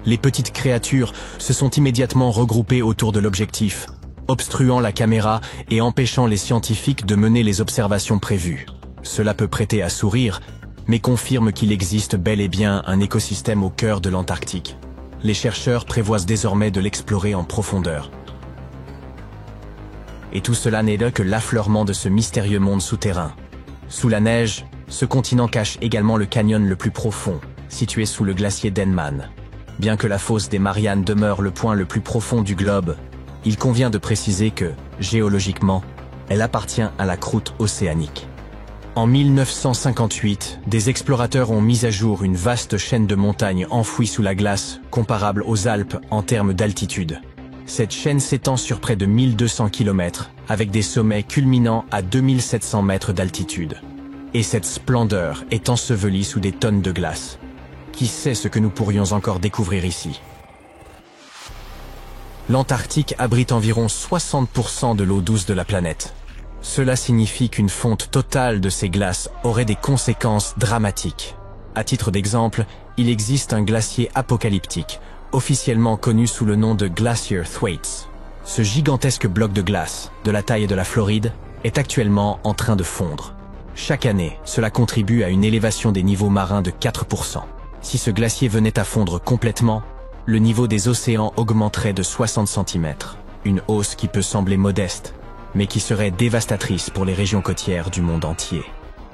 Les petites créatures se sont immédiatement regroupées autour de l'objectif, obstruant la caméra et empêchant les scientifiques de mener les observations prévues. Cela peut prêter à sourire, mais confirme qu'il existe bel et bien un écosystème au cœur de l'Antarctique. Les chercheurs prévoient désormais de l'explorer en profondeur. Et tout cela n'est là que l'affleurement de ce mystérieux monde souterrain. Sous la neige, ce continent cache également le canyon le plus profond, situé sous le glacier Denman. Bien que la fosse des Mariannes demeure le point le plus profond du globe, il convient de préciser que, géologiquement, elle appartient à la croûte océanique. En 1958, des explorateurs ont mis à jour une vaste chaîne de montagnes enfouies sous la glace, comparable aux Alpes en termes d'altitude. Cette chaîne s'étend sur près de 1200 km, avec des sommets culminant à 2700 mètres d'altitude. Et cette splendeur est ensevelie sous des tonnes de glace. Qui sait ce que nous pourrions encore découvrir ici? L'Antarctique abrite environ 60% de l'eau douce de la planète. Cela signifie qu'une fonte totale de ces glaces aurait des conséquences dramatiques. À titre d'exemple, il existe un glacier apocalyptique, officiellement connu sous le nom de Glacier Thwaites. Ce gigantesque bloc de glace, de la taille de la Floride, est actuellement en train de fondre. Chaque année, cela contribue à une élévation des niveaux marins de 4%. Si ce glacier venait à fondre complètement, le niveau des océans augmenterait de 60 cm. Une hausse qui peut sembler modeste, mais qui serait dévastatrice pour les régions côtières du monde entier.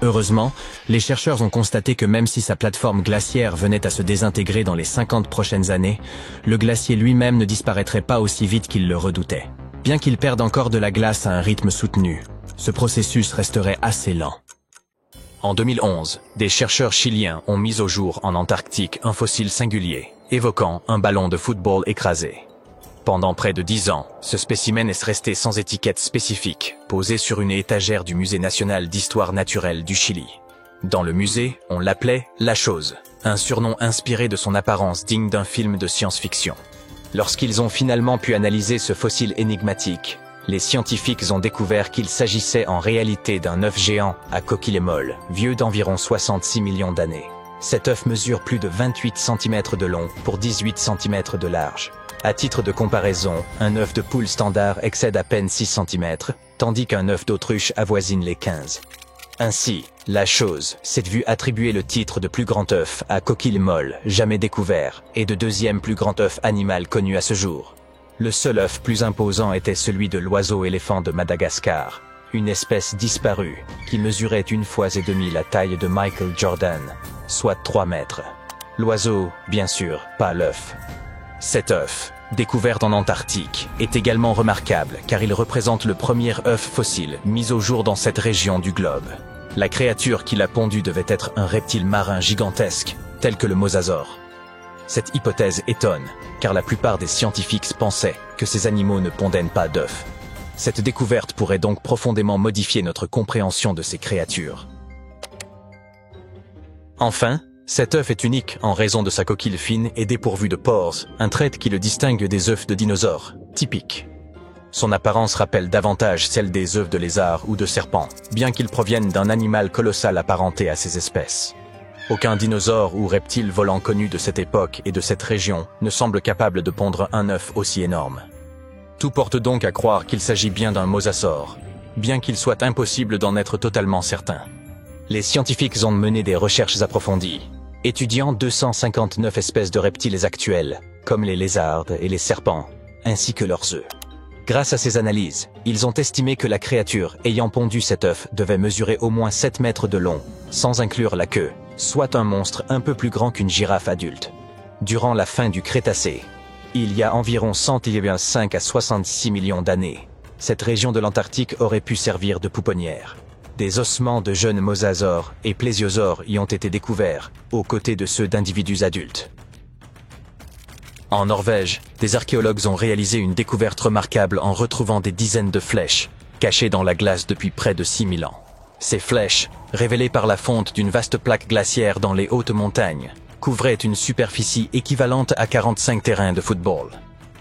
Heureusement, les chercheurs ont constaté que même si sa plateforme glaciaire venait à se désintégrer dans les 50 prochaines années, le glacier lui-même ne disparaîtrait pas aussi vite qu'ils le redoutaient. Bien qu'il perde encore de la glace à un rythme soutenu, ce processus resterait assez lent. En 2011, des chercheurs chiliens ont mis au jour en Antarctique un fossile singulier, évoquant un ballon de football écrasé. Pendant près de 10 ans, ce spécimen est resté sans étiquette spécifique, posé sur une étagère du Musée national d'histoire naturelle du Chili. Dans le musée, on l'appelait « La Chose », un surnom inspiré de son apparence digne d'un film de science-fiction. Lorsqu'ils ont finalement pu analyser ce fossile énigmatique, les scientifiques ont découvert qu'il s'agissait en réalité d'un œuf géant à coquille molle, vieux d'environ 66 millions d'années. Cet œuf mesure plus de 28 cm de long pour 18 cm de large. À titre de comparaison, un œuf de poule standard excède à peine 6 cm, tandis qu'un œuf d'autruche avoisine les 15. Ainsi, La Chose s'est vue attribuer le titre de plus grand œuf à coquille molle jamais découvert et de deuxième plus grand œuf animal connu à ce jour. Le seul œuf plus imposant était celui de l'oiseau-éléphant de Madagascar, une espèce disparue qui mesurait 1,5 fois la taille de Michael Jordan, soit 3 mètres. L'oiseau, bien sûr, pas l'œuf. Cet œuf, découvert en Antarctique, est également remarquable car il représente le premier œuf fossile mis au jour dans cette région du globe. La créature qui l'a pondu devait être un reptile marin gigantesque, tel que le mosasaure. Cette hypothèse étonne, car la plupart des scientifiques pensaient que ces animaux ne pondaient pas d'œufs. Cette découverte pourrait donc profondément modifier notre compréhension de ces créatures. Enfin, cet œuf est unique en raison de sa coquille fine et dépourvue de pores, un trait qui le distingue des œufs de dinosaures, typiques. Son apparence rappelle davantage celle des œufs de lézards ou de serpents, bien qu'ils proviennent d'un animal colossal apparenté à ces espèces. Aucun dinosaure ou reptile volant connu de cette époque et de cette région ne semble capable de pondre un œuf aussi énorme. Tout porte donc à croire qu'il s'agit bien d'un mosasaure, bien qu'il soit impossible d'en être totalement certain. Les scientifiques ont mené des recherches approfondies, étudiant 259 espèces de reptiles actuels, comme les lézards et les serpents, ainsi que leurs œufs. Grâce à ces analyses, ils ont estimé que la créature ayant pondu cet œuf devait mesurer au moins 7 mètres de long, sans inclure la queue, soit un monstre un peu plus grand qu'une girafe adulte. Durant la fin du Crétacé, il y a environ 105 à 66 millions d'années, cette région de l'Antarctique aurait pu servir de pouponnière. Des ossements de jeunes mosasaures et plésiosaures y ont été découverts, aux côtés de ceux d'individus adultes. En Norvège, des archéologues ont réalisé une découverte remarquable en retrouvant des dizaines de flèches, cachées dans la glace depuis près de 6000 ans. Ces flèches, révélées par la fonte d'une vaste plaque glaciaire dans les hautes montagnes, couvraient une superficie équivalente à 45 terrains de football.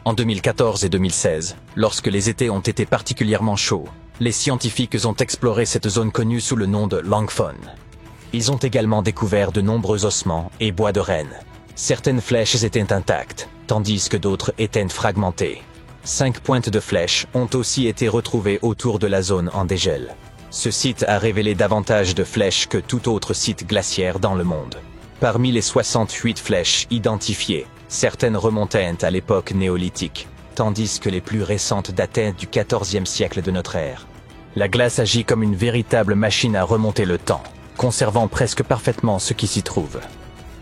En 2014 et 2016, lorsque les étés ont été particulièrement chauds, les scientifiques ont exploré cette zone connue sous le nom de Langfon. Ils ont également découvert de nombreux ossements et bois de renne. Certaines flèches étaient intactes, tandis que d'autres étaient fragmentées. 5 pointes de flèches ont aussi été retrouvées autour de la zone en dégel. Ce site a révélé davantage de flèches que tout autre site glaciaire dans le monde. Parmi les 68 flèches identifiées, certaines remontaient à l'époque néolithique, tandis que les plus récentes dataient du XIVe siècle de notre ère. La glace agit comme une véritable machine à remonter le temps, conservant presque parfaitement ce qui s'y trouve.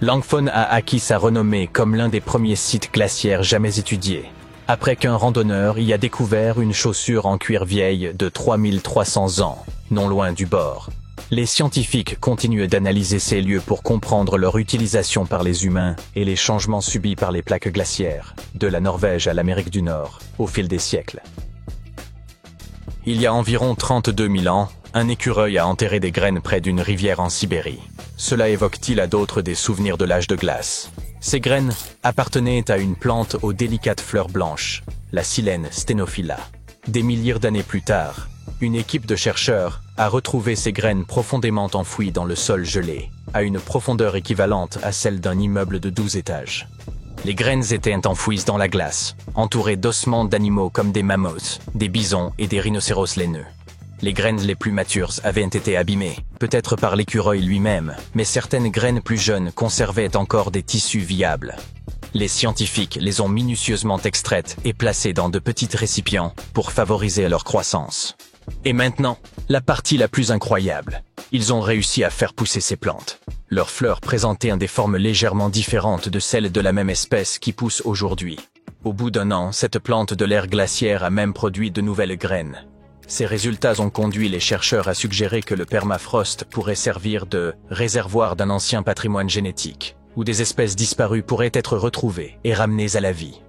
Langfon a acquis sa renommée comme l'un des premiers sites glaciaires jamais étudiés, après qu'un randonneur y a découvert une chaussure en cuir vieille de 3300 ans, non loin du bord. Les scientifiques continuent d'analyser ces lieux pour comprendre leur utilisation par les humains et les changements subis par les plaques glaciaires, de la Norvège à l'Amérique du Nord, au fil des siècles. Il y a environ 32 000 ans, un écureuil a enterré des graines près d'une rivière en Sibérie. Cela évoque-t-il à d'autres des souvenirs de l'âge de glace? Ces graines appartenaient à une plante aux délicates fleurs blanches, la Silène stenophila. Des milliers d'années plus tard, une équipe de chercheurs a retrouvé ces graines profondément enfouies dans le sol gelé, à une profondeur équivalente à celle d'un immeuble de 12 étages. Les graines étaient enfouies dans la glace, entourées d'ossements d'animaux comme des mammouths, des bisons et des rhinocéros laineux. Les graines les plus matures avaient été abîmées, peut-être par l'écureuil lui-même, mais certaines graines plus jeunes conservaient encore des tissus viables. Les scientifiques les ont minutieusement extraites et placées dans de petits récipients pour favoriser leur croissance. Et maintenant, la partie la plus incroyable. Ils ont réussi à faire pousser ces plantes. Leurs fleurs présentaient des formes légèrement différentes de celles de la même espèce qui poussent aujourd'hui. Au bout d'un an, cette plante de l'ère glaciaire a même produit de nouvelles graines. Ces résultats ont conduit les chercheurs à suggérer que le permafrost pourrait servir de réservoir d'un ancien patrimoine génétique, où des espèces disparues pourraient être retrouvées et ramenées à la vie.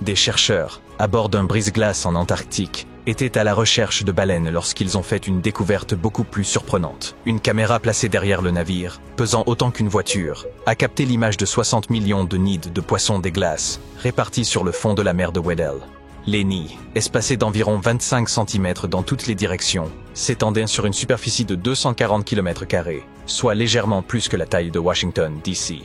Des chercheurs, à bord d'un brise-glace en Antarctique, étaient à la recherche de baleines lorsqu'ils ont fait une découverte beaucoup plus surprenante. Une caméra placée derrière le navire, pesant autant qu'une voiture, a capté l'image de 60 millions de nids de poissons des glaces, répartis sur le fond de la mer de Weddell. Les nids, espacés d'environ 25 cm dans toutes les directions, s'étendaient sur une superficie de 240 km², soit légèrement plus que la taille de Washington, D.C.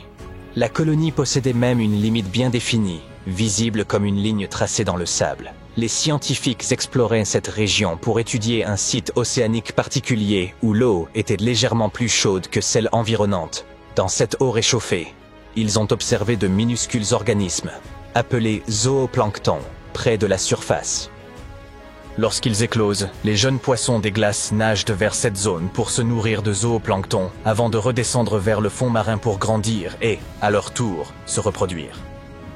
La colonie possédait même une limite bien définie, visible comme une ligne tracée dans le sable. Les scientifiques exploraient cette région pour étudier un site océanique particulier où l'eau était légèrement plus chaude que celle environnante. Dans cette eau réchauffée, ils ont observé de minuscules organismes, appelés zooplanctons, près de la surface. Lorsqu'ils éclosent, les jeunes poissons des glaces nagent vers cette zone pour se nourrir de zooplancton avant de redescendre vers le fond marin pour grandir et, à leur tour, se reproduire.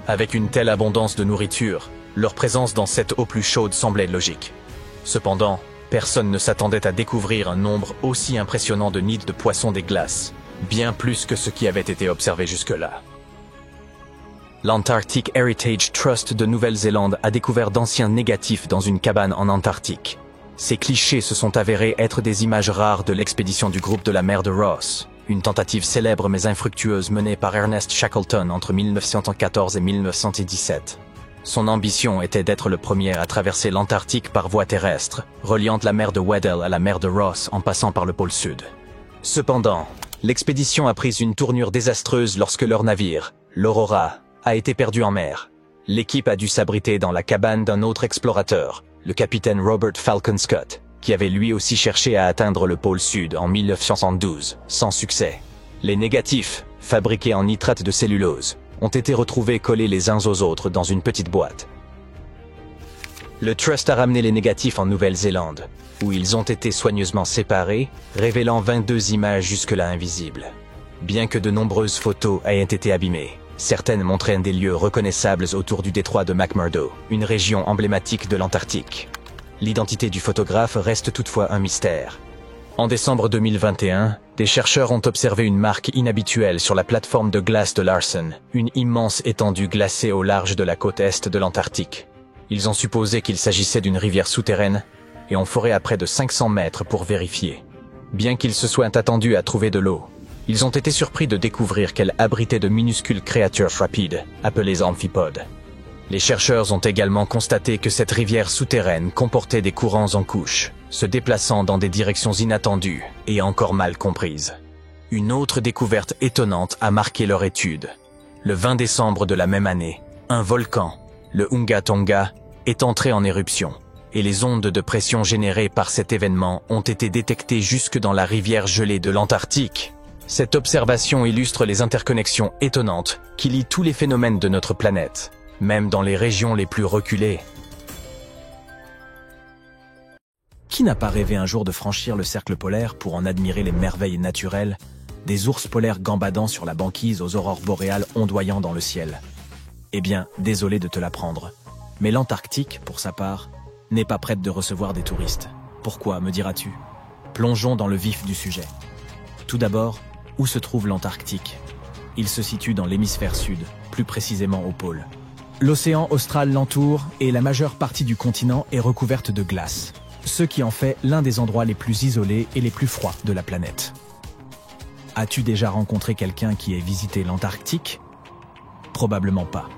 Avec une telle abondance de nourriture, leur présence dans cette eau plus chaude semblait logique. Cependant, personne ne s'attendait à découvrir un nombre aussi impressionnant de nids de poissons des glaces, bien plus que ce qui avait été observé jusque-là. L'Antarctic Heritage Trust de Nouvelle-Zélande a découvert d'anciens négatifs dans une cabane en Antarctique. Ces clichés se sont avérés être des images rares de l'expédition du groupe de la mer de Ross, une tentative célèbre mais infructueuse menée par Ernest Shackleton entre 1914 et 1917. Son ambition était d'être le premier à traverser l'Antarctique par voie terrestre, reliant la mer de Weddell à la mer de Ross en passant par le pôle Sud. Cependant, l'expédition a pris une tournure désastreuse lorsque leur navire, l'Aurora, a été perdu en mer. L'équipe a dû s'abriter dans la cabane d'un autre explorateur, le capitaine Robert Falcon Scott, qui avait lui aussi cherché à atteindre le pôle Sud en 1972, sans succès. Les négatifs, fabriqués en nitrate de cellulose, ont été retrouvés collés les uns aux autres dans une petite boîte. Le Trust a ramené les négatifs en Nouvelle-Zélande, où ils ont été soigneusement séparés, révélant 22 images jusque-là invisibles. Bien que de nombreuses photos aient été abîmées, certaines montraient des lieux reconnaissables autour du détroit de McMurdo, une région emblématique de l'Antarctique. L'identité du photographe reste toutefois un mystère. En décembre 2021, des chercheurs ont observé une marque inhabituelle sur la plateforme de glace de Larsen, une immense étendue glacée au large de la côte est de l'Antarctique. Ils ont supposé qu'il s'agissait d'une rivière souterraine et ont foré à près de 500 mètres pour vérifier. Bien qu'ils se soient attendus à trouver de l'eau, ils ont été surpris de découvrir qu'elle abritait de minuscules créatures rapides, appelées amphipodes. Les chercheurs ont également constaté que cette rivière souterraine comportait des courants en couches, se déplaçant dans des directions inattendues et encore mal comprises. Une autre découverte étonnante a marqué leur étude. Le 20 décembre de la même année, un volcan, le Hunga Tonga, est entré en éruption, et les ondes de pression générées par cet événement ont été détectées jusque dans la rivière gelée de l'Antarctique. Cette observation illustre les interconnexions étonnantes qui lient tous les phénomènes de notre planète, même dans les régions les plus reculées. Qui n'a pas rêvé un jour de franchir le cercle polaire pour en admirer les merveilles naturelles, des ours polaires gambadant sur la banquise aux aurores boréales ondoyant dans le ciel? Eh bien, désolé de te l'apprendre, mais l'Antarctique, pour sa part, n'est pas prête de recevoir des touristes. Pourquoi, me diras-tu? Plongeons dans le vif du sujet. Tout d'abord, où se trouve l'Antarctique? Il se situe dans l'hémisphère sud, plus précisément au pôle. L'océan austral l'entoure et la majeure partie du continent est recouverte de glace, ce qui en fait l'un des endroits les plus isolés et les plus froids de la planète. As-tu déjà rencontré quelqu'un qui ait visité l'Antarctique? Probablement pas.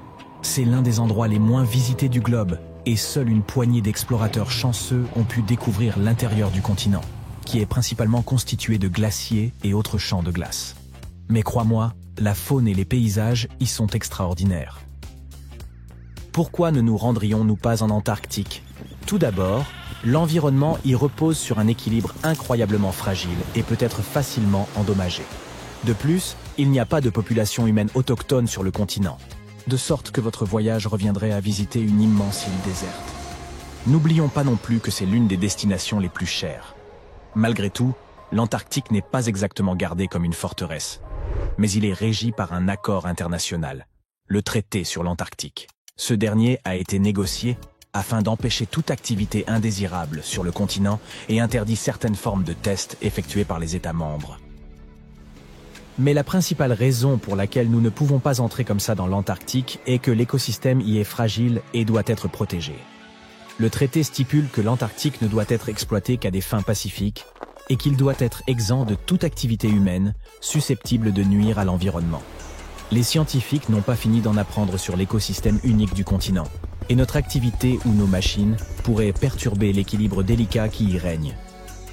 C'est l'un des endroits les moins visités du globe, et seule une poignée d'explorateurs chanceux ont pu découvrir l'intérieur du continent, qui est principalement constitué de glaciers et autres champs de glace. Mais crois-moi, la faune et les paysages y sont extraordinaires. Pourquoi ne nous rendrions-nous pas en Antarctique? Tout d'abord, l'environnement y repose sur un équilibre incroyablement fragile et peut être facilement endommagé. De plus, il n'y a pas de population humaine autochtone sur le continent, de sorte que votre voyage reviendrait à visiter une immense île déserte. N'oublions pas non plus que c'est l'une des destinations les plus chères. Malgré tout, l'Antarctique n'est pas exactement gardé comme une forteresse, mais il est régi par un accord international, le traité sur l'Antarctique. Ce dernier a été négocié afin d'empêcher toute activité indésirable sur le continent et interdit certaines formes de tests effectués par les États membres. Mais la principale raison pour laquelle nous ne pouvons pas entrer comme ça dans l'Antarctique est que l'écosystème y est fragile et doit être protégé. Le traité stipule que l'Antarctique ne doit être exploité qu'à des fins pacifiques et qu'il doit être exempt de toute activité humaine susceptible de nuire à l'environnement. Les scientifiques n'ont pas fini d'en apprendre sur l'écosystème unique du continent, et notre activité ou nos machines pourraient perturber l'équilibre délicat qui y règne.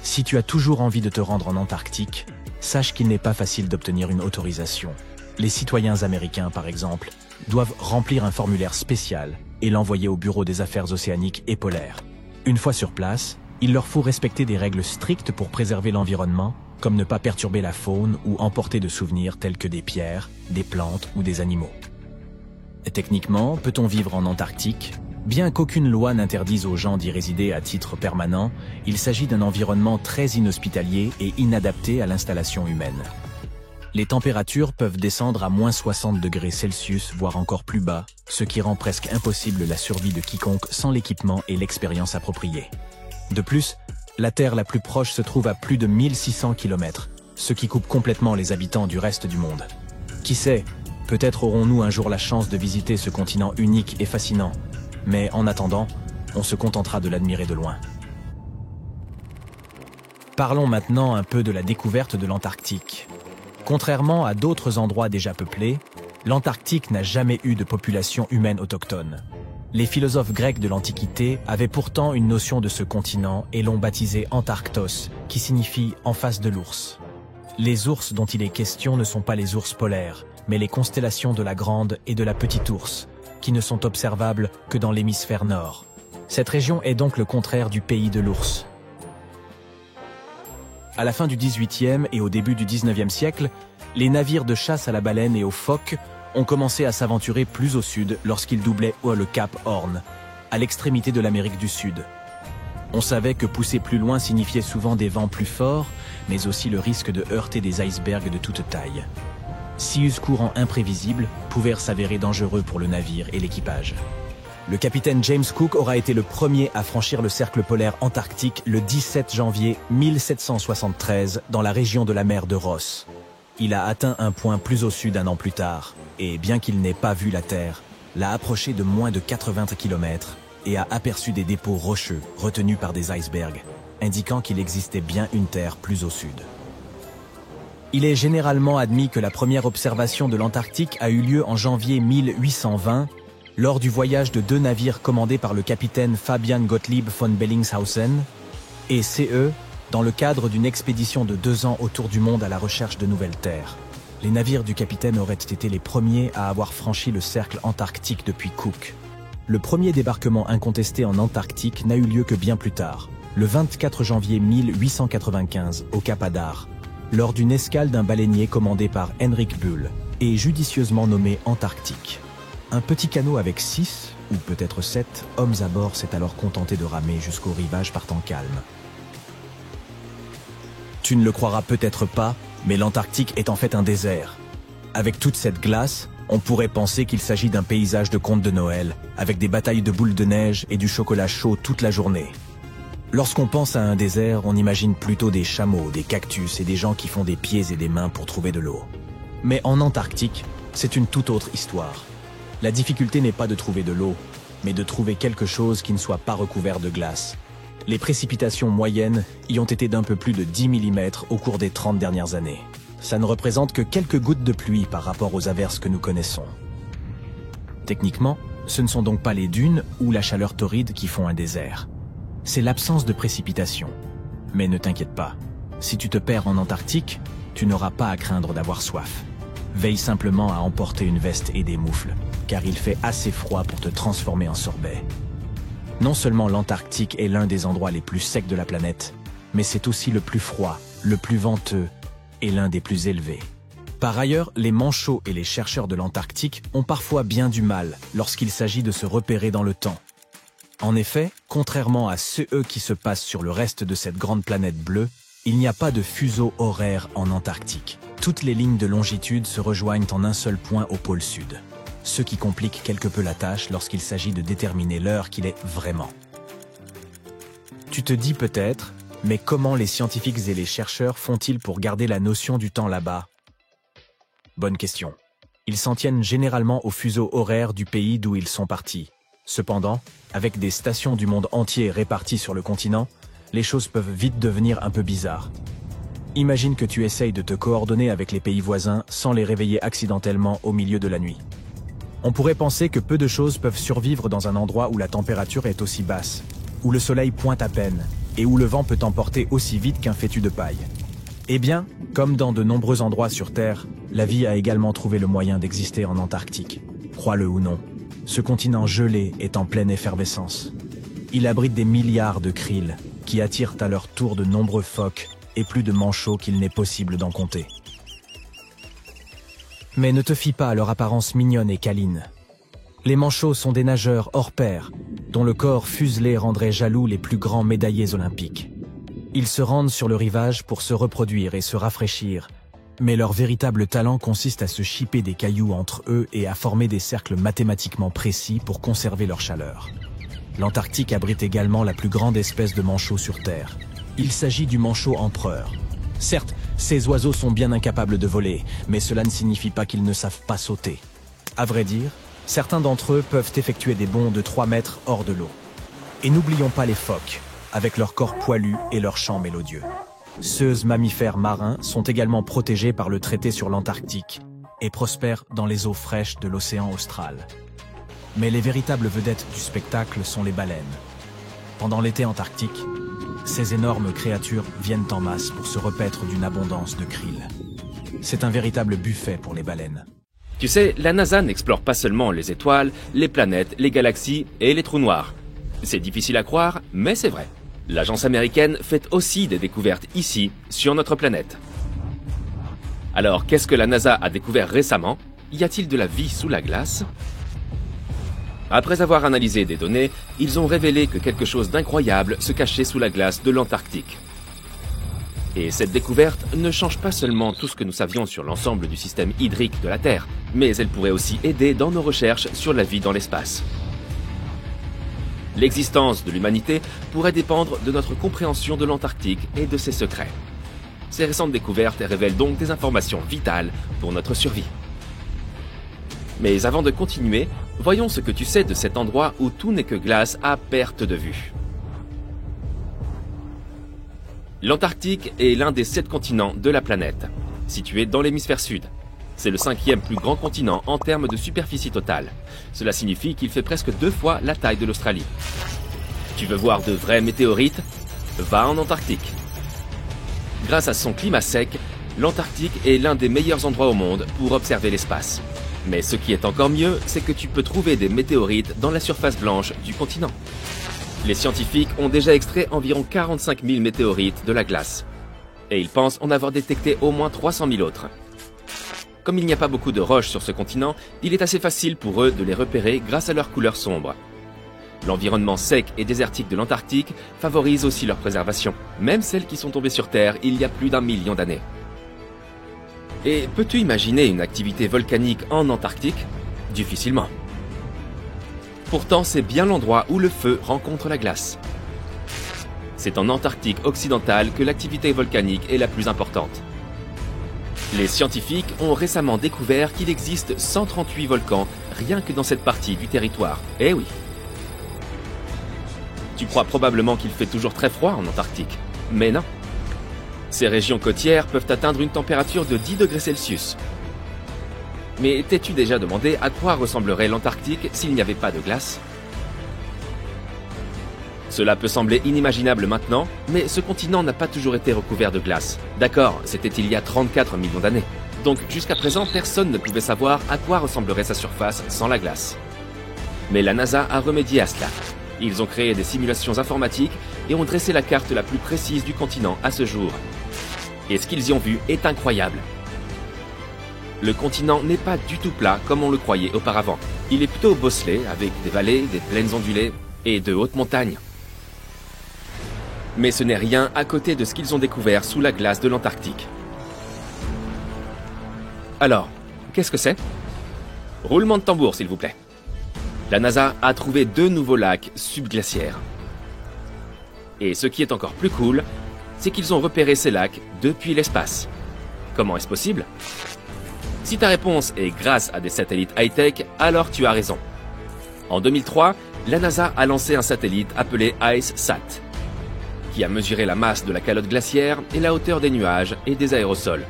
Si tu as toujours envie de te rendre en Antarctique, sache qu'il n'est pas facile d'obtenir une autorisation. Les citoyens américains, par exemple, doivent remplir un formulaire spécial et l'envoyer au Bureau des affaires océaniques et polaires. Une fois sur place, il leur faut respecter des règles strictes pour préserver l'environnement, comme ne pas perturber la faune ou emporter de souvenirs tels que des pierres, des plantes ou des animaux. Techniquement, peut-on vivre en Antarctique? Bien qu'aucune loi n'interdise aux gens d'y résider à titre permanent, il s'agit d'un environnement très inhospitalier et inadapté à l'installation humaine. Les températures peuvent descendre à moins 60 degrés Celsius, voire encore plus bas, ce qui rend presque impossible la survie de quiconque sans l'équipement et l'expérience appropriée. De plus, la Terre la plus proche se trouve à plus de 1600 km, ce qui coupe complètement les habitants du reste du monde. Qui sait, peut-être aurons-nous un jour la chance de visiter ce continent unique et fascinant, mais en attendant, on se contentera de l'admirer de loin. Parlons maintenant un peu de la découverte de l'Antarctique. Contrairement à d'autres endroits déjà peuplés, l'Antarctique n'a jamais eu de population humaine autochtone. Les philosophes grecs de l'Antiquité avaient pourtant une notion de ce continent et l'ont baptisé Antarctos, qui signifie « en face de l'ours ». Les ours dont il est question ne sont pas les ours polaires, mais les constellations de la Grande et de la Petite Ourse, qui ne sont observables que dans l'hémisphère nord. Cette région est donc le contraire du pays de l'ours. À la fin du XVIIIe et au début du XIXe siècle, les navires de chasse à la baleine et aux phoques ont commencé à s'aventurer plus au sud lorsqu'ils doublaient le cap Horn, à l'extrémité de l'Amérique du Sud. On savait que pousser plus loin signifiait souvent des vents plus forts, mais aussi le risque de heurter des icebergs de toute taille. Sius courants imprévisibles pouvèrent s'avérer dangereux pour le navire et l'équipage. Le capitaine James Cook aura été le premier à franchir le cercle polaire antarctique le 17 janvier 1773 dans la région de la mer de Ross. Il a atteint un point plus au sud un an plus tard, et bien qu'il n'ait pas vu la Terre, l'a approché de moins de 80 km et a aperçu des dépôts rocheux retenus par des icebergs, indiquant qu'il existait bien une Terre plus au sud. Il est généralement admis que la première observation de l'Antarctique a eu lieu en janvier 1820, lors du voyage de 2 navires commandés par le capitaine Fabian Gottlieb von Bellingshausen, et CE, dans le cadre d'une expédition de 2 ans autour du monde à la recherche de nouvelles terres. Les navires du capitaine auraient été les premiers à avoir franchi le cercle antarctique depuis Cook. Le premier débarquement incontesté en Antarctique n'a eu lieu que bien plus tard, le 24 janvier 1895, au Cap Adar, lors d'une escale d'un baleinier commandé par Henrik Bull et judicieusement nommé Antarctique. Un petit canot avec 6, ou peut-être 7, hommes à bord s'est alors contenté de ramer jusqu'au rivage par temps calme. Tu ne le croiras peut-être pas, mais l'Antarctique est en fait un désert. Avec toute cette glace, on pourrait penser qu'il s'agit d'un paysage de conte de Noël, avec des batailles de boules de neige et du chocolat chaud toute la journée. Lorsqu'on pense à un désert, on imagine plutôt des chameaux, des cactus et des gens qui font des pieds et des mains pour trouver de l'eau. Mais en Antarctique, c'est une toute autre histoire. La difficulté n'est pas de trouver de l'eau, mais de trouver quelque chose qui ne soit pas recouvert de glace. Les précipitations moyennes y ont été d'un peu plus de 10 mm au cours des 30 dernières années. Ça ne représente que quelques gouttes de pluie par rapport aux averses que nous connaissons. Techniquement, ce ne sont donc pas les dunes ou la chaleur torride qui font un désert. C'est l'absence de précipitations. Mais ne t'inquiète pas, si tu te perds en Antarctique, tu n'auras pas à craindre d'avoir soif. Veille simplement à emporter une veste et des moufles, car il fait assez froid pour te transformer en sorbet. Non seulement l'Antarctique est l'un des endroits les plus secs de la planète, mais c'est aussi le plus froid, le plus venteux et l'un des plus élevés. Par ailleurs, les manchots et les chercheurs de l'Antarctique ont parfois bien du mal lorsqu'il s'agit de se repérer dans le temps. En effet, contrairement à ceux qui se passent sur le reste de cette grande planète bleue, il n'y a pas de fuseau horaire en Antarctique. Toutes les lignes de longitude se rejoignent en un seul point au pôle sud, ce qui complique quelque peu la tâche lorsqu'il s'agit de déterminer l'heure qu'il est vraiment. Tu te dis peut-être, mais comment les scientifiques et les chercheurs font-ils pour garder la notion du temps là-bas? Bonne question. Ils s'en tiennent généralement au fuseau horaire du pays d'où ils sont partis. Cependant, avec des stations du monde entier réparties sur le continent, les choses peuvent vite devenir un peu bizarres. Imagine que tu essayes de te coordonner avec les pays voisins sans les réveiller accidentellement au milieu de la nuit. On pourrait penser que peu de choses peuvent survivre dans un endroit où la température est aussi basse, où le soleil pointe à peine, et où le vent peut emporter aussi vite qu'un fétu de paille. Eh bien, comme dans de nombreux endroits sur Terre, la vie a également trouvé le moyen d'exister en Antarctique. Crois-le ou non, ce continent gelé est en pleine effervescence. Il abrite des milliards de krill, qui attirent à leur tour de nombreux phoques et plus de manchots qu'il n'est possible d'en compter. Mais ne te fie pas à leur apparence mignonne et câline. Les manchots sont des nageurs hors pair, dont le corps fuselé rendrait jaloux les plus grands médaillés olympiques. Ils se rendent sur le rivage pour se reproduire et se rafraîchir, mais leur véritable talent consiste à se chipper des cailloux entre eux et à former des cercles mathématiquement précis pour conserver leur chaleur. L'Antarctique abrite également la plus grande espèce de manchot sur Terre. Il s'agit du manchot empereur. Certes, ces oiseaux sont bien incapables de voler, mais cela ne signifie pas qu'ils ne savent pas sauter. À vrai dire, certains d'entre eux peuvent effectuer des bonds de 3 mètres hors de l'eau. Et n'oublions pas les phoques, avec leur corps poilu et leur chant mélodieux. Ces mammifères marins sont également protégés par le traité sur l'Antarctique et prospèrent dans les eaux fraîches de l'océan austral. Mais les véritables vedettes du spectacle sont les baleines. Pendant l'été antarctique, ces énormes créatures viennent en masse pour se repaître d'une abondance de krill. C'est un véritable buffet pour les baleines. Tu sais, la NASA n'explore pas seulement les étoiles, les planètes, les galaxies et les trous noirs. C'est difficile à croire, mais c'est vrai. L'agence américaine fait aussi des découvertes ici, sur notre planète. Alors, qu'est-ce que la NASA a découvert récemment? Y a-t-il de la vie sous la glace? Après avoir analysé des données, ils ont révélé que quelque chose d'incroyable se cachait sous la glace de l'Antarctique. Et cette découverte ne change pas seulement tout ce que nous savions sur l'ensemble du système hydrique de la Terre, mais elle pourrait aussi aider dans nos recherches sur la vie dans l'espace. L'existence de l'humanité pourrait dépendre de notre compréhension de l'Antarctique et de ses secrets. Ces récentes découvertes révèlent donc des informations vitales pour notre survie. Mais avant de continuer, voyons ce que tu sais de cet endroit où tout n'est que glace à perte de vue. L'Antarctique est l'un des 7 continents de la planète, situé dans l'hémisphère sud. C'est le 5e plus grand continent en termes de superficie totale. Cela signifie qu'il fait presque 2 fois la taille de l'Australie. Tu veux voir de vrais météorites? Va en Antarctique. Grâce à son climat sec, l'Antarctique est l'un des meilleurs endroits au monde pour observer l'espace. Mais ce qui est encore mieux, c'est que tu peux trouver des météorites dans la surface blanche du continent. Les scientifiques ont déjà extrait environ 45 000 météorites de la glace. Et ils pensent en avoir détecté au moins 300 000 autres. Comme il n'y a pas beaucoup de roches sur ce continent, il est assez facile pour eux de les repérer grâce à leur couleur sombre. L'environnement sec et désertique de l'Antarctique favorise aussi leur préservation, même celles qui sont tombées sur Terre il y a plus d'1 million d'années. Et peux-tu imaginer une activité volcanique en Antarctique? Difficilement. Pourtant, c'est bien l'endroit où le feu rencontre la glace. C'est en Antarctique occidentale que l'activité volcanique est la plus importante. Les scientifiques ont récemment découvert qu'il existe 138 volcans rien que dans cette partie du territoire. Eh oui. Tu crois probablement qu'il fait toujours très froid en Antarctique, mais non. Ces régions côtières peuvent atteindre une température de 10 degrés Celsius. Mais t'es-tu déjà demandé à quoi ressemblerait l'Antarctique s'il n'y avait pas de glace? Cela peut sembler inimaginable maintenant, mais ce continent n'a pas toujours été recouvert de glace. D'accord, c'était il y a 34 millions d'années. Donc jusqu'à présent, personne ne pouvait savoir à quoi ressemblerait sa surface sans la glace. Mais la NASA a remédié à cela. Ils ont créé des simulations informatiques et ont dressé la carte la plus précise du continent à ce jour. Et ce qu'ils y ont vu est incroyable. Le continent n'est pas du tout plat comme on le croyait auparavant. Il est plutôt bosselé avec des vallées, des plaines ondulées et de hautes montagnes. Mais ce n'est rien à côté de ce qu'ils ont découvert sous la glace de l'Antarctique. Alors, qu'est-ce que c'est? Roulement de tambour, s'il vous plaît. La NASA a trouvé 2 nouveaux lacs subglaciaires. Et ce qui est encore plus cool, c'est qu'ils ont repéré ces lacs depuis l'espace. Comment est-ce possible? Si ta réponse est grâce à des satellites high-tech, alors tu as raison. En 2003, la NASA a lancé un satellite appelé IceSat, qui a mesuré la masse de la calotte glaciaire et la hauteur des nuages et des aérosols.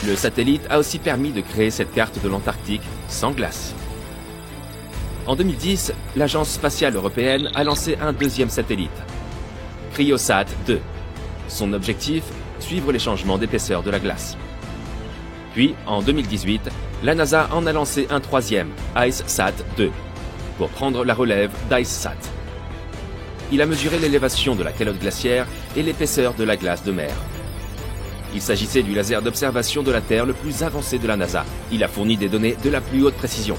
Le satellite a aussi permis de créer cette carte de l'Antarctique sans glace. En 2010, l'Agence spatiale européenne a lancé un 2e satellite, Cryosat 2. Son objectif, suivre les changements d'épaisseur de la glace. Puis, en 2018, la NASA en a lancé un 3e, IceSat 2, pour prendre la relève d'IceSat. Il a mesuré l'élévation de la calotte glaciaire et l'épaisseur de la glace de mer. Il s'agissait du laser d'observation de la Terre le plus avancé de la NASA. Il a fourni des données de la plus haute précision.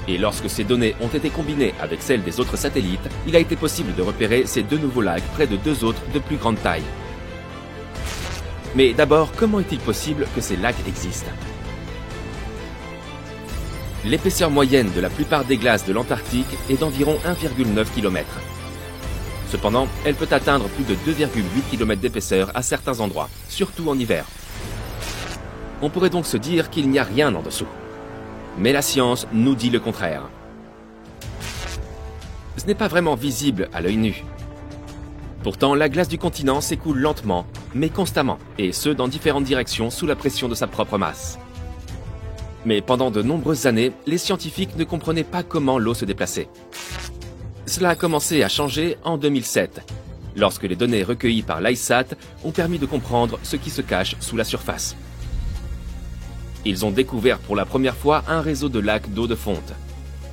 Et lorsque ces données ont été combinées avec celles des autres satellites, il a été possible de repérer ces 2 nouveaux lacs près de 2 autres de plus grande taille. Mais d'abord, comment est-il possible que ces lacs existent? L'épaisseur moyenne de la plupart des glaces de l'Antarctique est d'environ 1,9 km. Cependant, elle peut atteindre plus de 2,8 km d'épaisseur à certains endroits, surtout en hiver. On pourrait donc se dire qu'il n'y a rien en dessous. Mais la science nous dit le contraire. Ce n'est pas vraiment visible à l'œil nu. Pourtant, la glace du continent s'écoule lentement, mais constamment, et ce dans différentes directions sous la pression de sa propre masse. Mais pendant de nombreuses années, les scientifiques ne comprenaient pas comment l'eau se déplaçait. Cela a commencé à changer en 2007, lorsque les données recueillies par l'IceSat ont permis de comprendre ce qui se cache sous la surface. Ils ont découvert pour la première fois un réseau de lacs d'eau de fonte,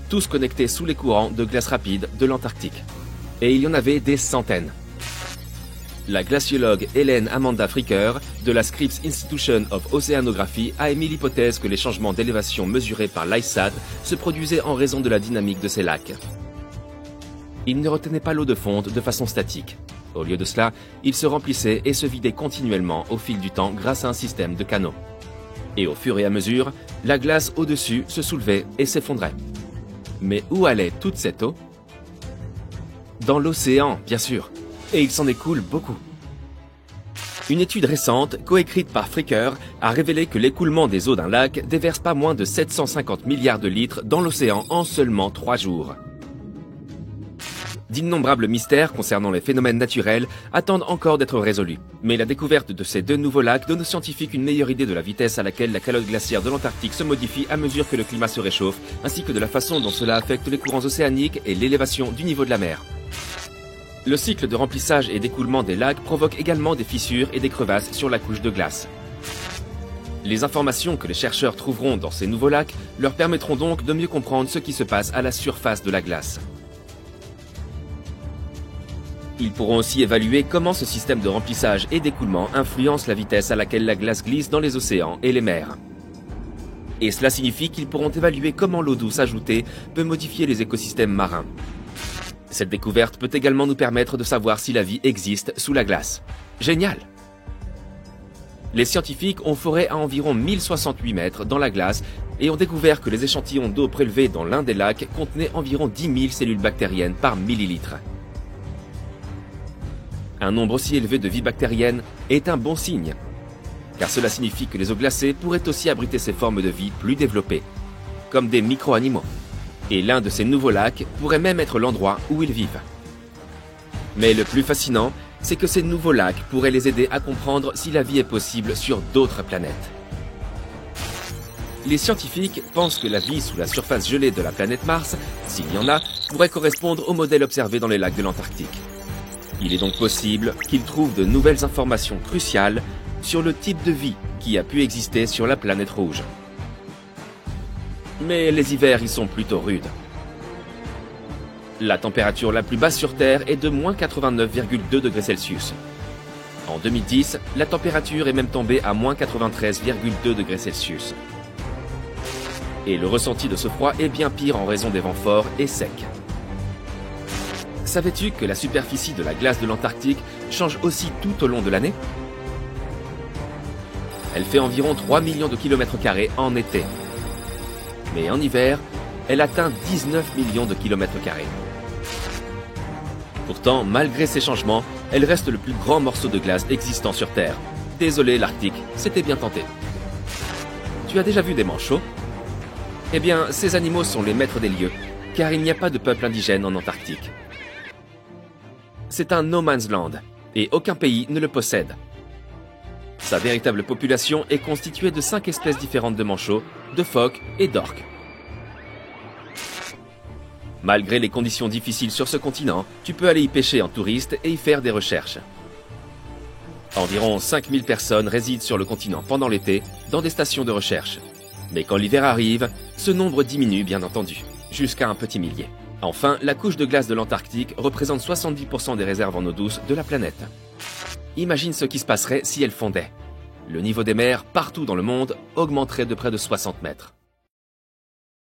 tous connectés sous les courants de glace rapide de l'Antarctique. Et il y en avait des centaines. La glaciologue Hélène Amanda Fricker de la Scripps Institution of Oceanography a émis l'hypothèse que les changements d'élévation mesurés par l'IceSat se produisaient en raison de la dynamique de ces lacs. Ils ne retenaient pas l'eau de fonte de façon statique. Au lieu de cela, ils se remplissaient et se vidaient continuellement au fil du temps grâce à un système de canaux. Et au fur et à mesure, la glace au-dessus se soulevait et s'effondrait. Mais où allait toute cette eau? Dans l'océan, bien sûr. Et il s'en écoule beaucoup. Une étude récente, coécrite par Fricker, a révélé que l'écoulement des eaux d'un lac déverse pas moins de 750 milliards de litres dans l'océan en seulement 3 jours. D'innombrables mystères concernant les phénomènes naturels attendent encore d'être résolus. Mais la découverte de ces deux nouveaux lacs donne aux scientifiques une meilleure idée de la vitesse à laquelle la calotte glaciaire de l'Antarctique se modifie à mesure que le climat se réchauffe, ainsi que de la façon dont cela affecte les courants océaniques et l'élévation du niveau de la mer. Le cycle de remplissage et d'écoulement des lacs provoque également des fissures et des crevasses sur la couche de glace. Les informations que les chercheurs trouveront dans ces nouveaux lacs leur permettront donc de mieux comprendre ce qui se passe à la surface de la glace. Ils pourront aussi évaluer comment ce système de remplissage et d'écoulement influence la vitesse à laquelle la glace glisse dans les océans et les mers. Et cela signifie qu'ils pourront évaluer comment l'eau douce ajoutée peut modifier les écosystèmes marins. Cette découverte peut également nous permettre de savoir si la vie existe sous la glace. Génial! Les scientifiques ont foré à environ 1068 mètres dans la glace et ont découvert que les échantillons d'eau prélevés dans l'un des lacs contenaient environ 10 000 cellules bactériennes par millilitre. Un nombre aussi élevé de vie bactérienne est un bon signe, car cela signifie que les eaux glacées pourraient aussi abriter ces formes de vie plus développées, comme des micro-animaux. Et l'un de ces nouveaux lacs pourrait même être l'endroit où ils vivent. Mais le plus fascinant, c'est que ces nouveaux lacs pourraient les aider à comprendre si la vie est possible sur d'autres planètes. Les scientifiques pensent que la vie sous la surface gelée de la planète Mars, s'il y en a, pourrait correspondre au modèle observé dans les lacs de l'Antarctique. Il est donc possible qu'ils trouvent de nouvelles informations cruciales sur le type de vie qui a pu exister sur la planète rouge. Mais les hivers y sont plutôt rudes. La température la plus basse sur Terre est de moins 89,2 degrés Celsius. En 2010, la température est même tombée à moins 93,2 degrés Celsius. Et le ressenti de ce froid est bien pire en raison des vents forts et secs. Savais-tu que la superficie de la glace de l'Antarctique change aussi tout au long de l'année? Elle fait environ 3 millions de kilomètres carrés en été. Mais en hiver, elle atteint 19 millions de kilomètres carrés. Pourtant, malgré ces changements, elle reste le plus grand morceau de glace existant sur Terre. Désolé l'Arctique, c'était bien tenté. Tu as déjà vu des manchots? Eh bien, ces animaux sont les maîtres des lieux, car il n'y a pas de peuple indigène en Antarctique. C'est un no man's land, et aucun pays ne le possède. Sa véritable population est constituée de 5 espèces différentes de manchots, de phoques et d'orques. Malgré les conditions difficiles sur ce continent, tu peux aller y pêcher en touriste et y faire des recherches. Environ 5000 personnes résident sur le continent pendant l'été, dans des stations de recherche. Mais quand l'hiver arrive, ce nombre diminue bien entendu, jusqu'à un petit millier. Enfin, la couche de glace de l'Antarctique représente 70% des réserves en eau douce de la planète. Imagine ce qui se passerait si elle fondait. Le niveau des mers, partout dans le monde, augmenterait de près de 60 mètres.